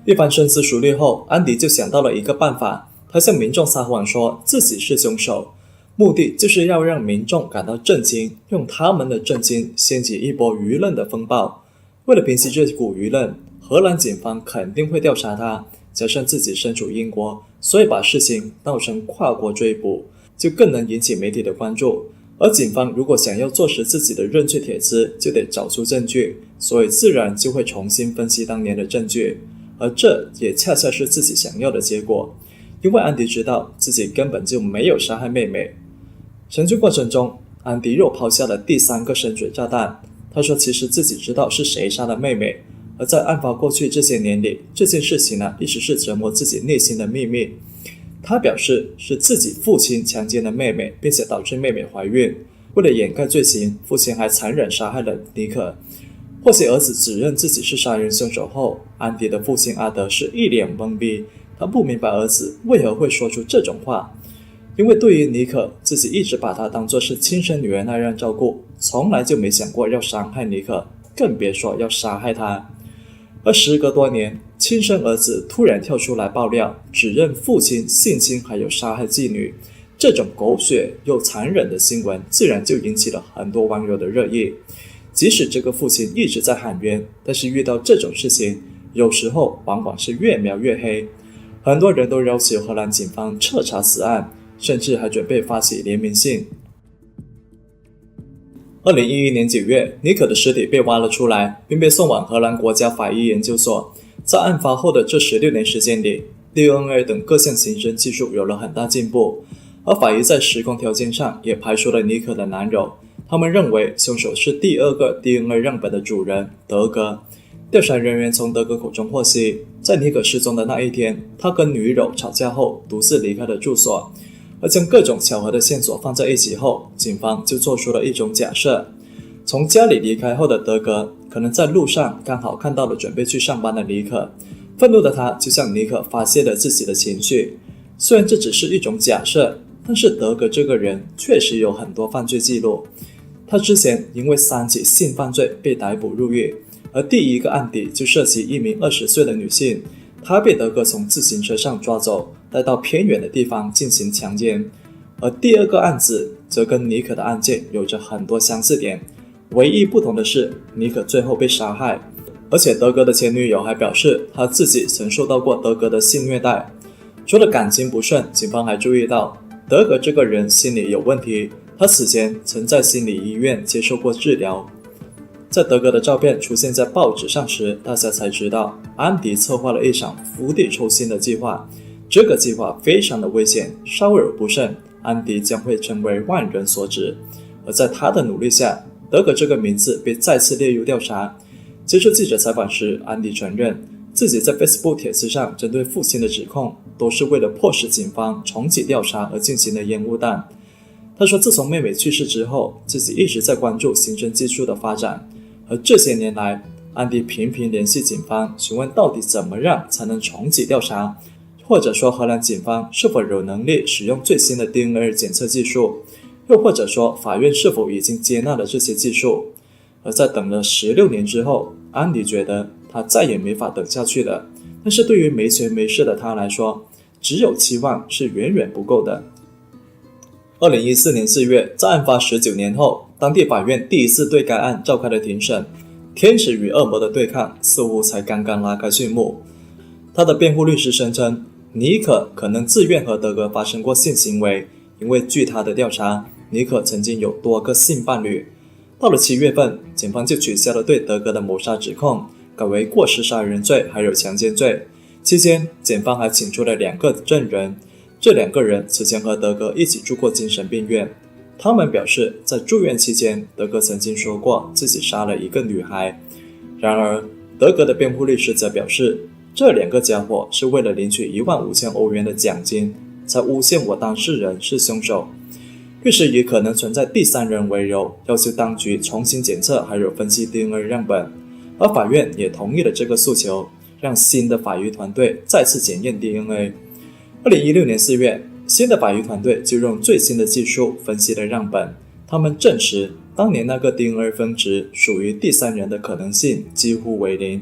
S1: 一番深思熟虑后，安迪就想到了一个办法，他向民众撒谎说自己是凶手，目的就是要让民众感到震惊，用他们的震惊掀起一波舆论的风暴。为了平息这股舆论，荷兰警方肯定会调查他，加上自己身处英国，所以把事情闹成跨国追捕，就更能引起媒体的关注。而警方如果想要坐实自己的认罪帖子，就得找出证据，所以自然就会重新分析当年的证据，而这也恰恰是自己想要的结果。因为安迪知道自己根本就没有杀害妹妹。审讯过程中，安迪又抛下了第3个深水炸弹。他说其实自己知道是谁杀了妹妹，而在案发过去这些年里，这件事情一直是折磨自己内心的秘密。他表示是自己父亲强奸了妹妹，并且导致妹妹怀孕。为了掩盖罪行，父亲还残忍杀害了尼可。获悉儿子指认自己是杀人凶手后，安迪的父亲阿德是一脸懵逼，他不明白儿子为何会说出这种话。因为对于尼可，自己一直把她当作是亲生女儿那样照顾，从来就没想过要伤害尼可，更别说要杀害她。而时隔多年，亲生儿子突然跳出来爆料，指认父亲性侵还有杀害继女，这种狗血又残忍的新闻自然就引起了很多网友的热议。即使这个父亲一直在喊冤，但是遇到这种事情，有时候往往是越描越黑。很多人都要求荷兰警方彻查此案，甚至还准备发起联名信。2011年9月，尼可的尸体被挖了出来，并被送往荷兰国家法医研究所。在案发后的这16年时间里， DNA 等各项刑侦技术有了很大进步，而法医在时空条件上也排除了尼可的男友。他们认为凶手是第二个 DNA 样本的主人德格。调查人员从德格口中获悉，在尼可失踪的那一天，他跟女友吵架后独自离开了住所。而将各种巧合的线索放在一起后，警方就做出了一种假设：从家里离开后的德格可能在路上刚好看到了准备去上班的尼可，愤怒的他就向尼可发泄了自己的情绪。虽然这只是一种假设，但是德格这个人确实有很多犯罪记录。他之前因为3起性犯罪被逮捕入狱，而第一个案底就涉及一名20岁的女性，她被德格从自行车上抓走，带到偏远的地方进行强奸。而第二个案子则跟尼可的案件有着很多相似点，唯一不同的是尼可最后被杀害，而且德格的前女友还表示她自己曾受到过德格的性虐待。除了感情不顺，警方还注意到德格这个人心理有问题，他此前曾在心理医院接受过治疗。在德格的照片出现在报纸上时，大家才知道安迪策划了一场釜底抽薪的计划。这个计划非常的危险，稍有不慎，安迪将会成为万人所指。而在他的努力下，德格这个名字被再次列入调查。接受记者采访时，安迪承认自己在 Facebook 帖子上针对父亲的指控都是为了迫使警方重启调查而进行的烟雾弹。他说自从妹妹去世之后，自己一直在关注刑侦技术的发展，而这些年来，安迪频频联系警方，询问到底怎么样才能重启调查，或者说荷兰警方是否有能力使用最新的 DNA 检测技术，又或者说法院是否已经接纳了这些技术。而在等了16年之后，安迪觉得他再也没法等下去了，但是对于没权没势的他来说，只有期望是远远不够的。2014年4月，在案发19年后，当地法院第一次对该案召开了庭审。天使与恶魔的对抗似乎才刚刚拉开序幕。他的辩护律师声称，尼可可能自愿和德格发生过性行为，因为据他的调查，尼可曾经有多个性伴侣。到了7月份，警方就取消了对德格的谋杀指控，改为过失杀人罪还有强奸罪。期间，检方还请出了2个证人，这2个人此前和德格一起住过精神病院。他们表示，在住院期间，德格曾经说过自己杀了一个女孩。然而，德格的辩护律师则表示，这2个家伙是为了领取15000欧元的奖金，才诬陷我当事人是凶手。律师以可能存在第三人为由，要求当局重新检测还有分析 DNA 样本，而法院也同意了这个诉求，让新的法医团队再次检验 DNA。2016年4月，新的法医团队就用最新的技术分析了样本，他们证实当年那个 DNA 分值属于第三人的可能性几乎为0，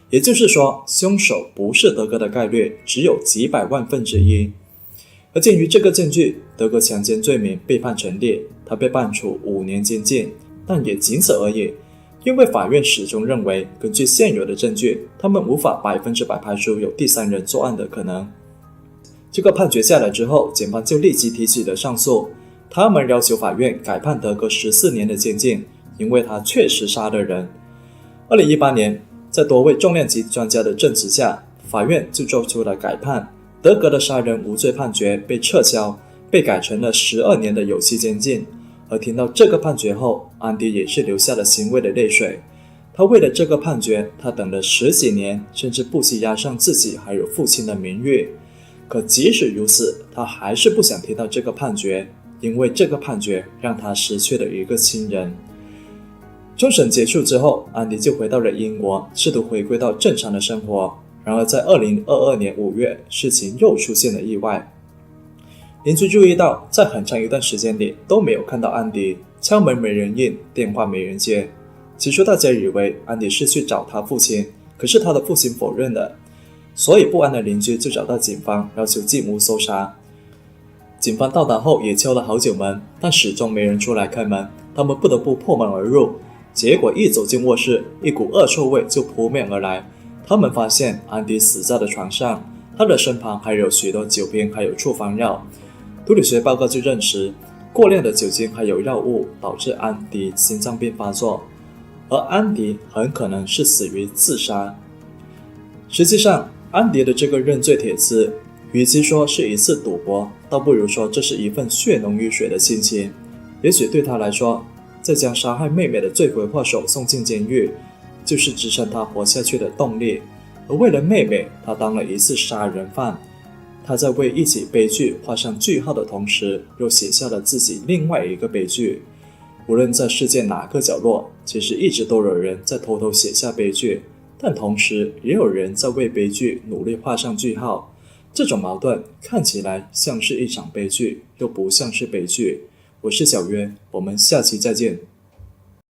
S1: 也就是说，凶手不是德格的概率只有几百万分之一。而鉴于这个证据，德格强奸罪名被判成立，他被判处5年监禁，但也仅此而已。因为法院始终认为，根据现有的证据，他们无法100%排除有第三人作案的可能。这个判决下来之后，检方就立即提起了上诉，他们要求法院改判德格14年的监禁，因为他确实杀了人。2018年，在多位重量级专家的证词下，法院就做出了改判，德格的杀人无罪判决被撤销，被改成了12年的有期监禁。而听到这个判决后，安迪也是流下了欣慰的泪水。他为了这个判决，他等了10几年，甚至不惜押上自己还有父亲的名誉。可即使如此，他还是不想听到这个判决，因为这个判决让他失去了一个亲人。终审结束之后，安迪就回到了英国，试图回归到正常的生活。然而在2022年5月，事情又出现了意外。邻居注意到，在很长一段时间里都没有看到安迪，敲门没人应，电话没人接。起初大家以为安迪是去找他父亲，可是他的父亲否认了，所以不安的邻居就找到警方，要求进屋搜查。警方到达后也敲了好久门，但始终没人出来开门，他们不得不破门而入。结果一走进卧室，一股恶臭味就扑面而来。他们发现安迪死在了床上，他的身旁还有许多酒瓶还有处方药。毒理学报告就证实，过量的酒精还有药物导致安迪心脏病发作，而安迪很可能是死于自杀。实际上，安迪的这个认罪帖子，与其说是一次赌博，倒不如说这是一份血浓于水的亲情。也许对他来说，再将杀害妹妹的罪魁祸首送进监狱，就是支撑他活下去的动力。而为了妹妹，他当了一次杀人犯。他在为一起悲剧画上句号的同时，又写下了自己另外一个悲剧。无论在世界哪个角落，其实一直都有人在偷偷写下悲剧，但同时也有人在为悲剧努力画上句号。这种矛盾看起来像是一场悲剧，又不像是悲剧。我是小约，我们下期再见。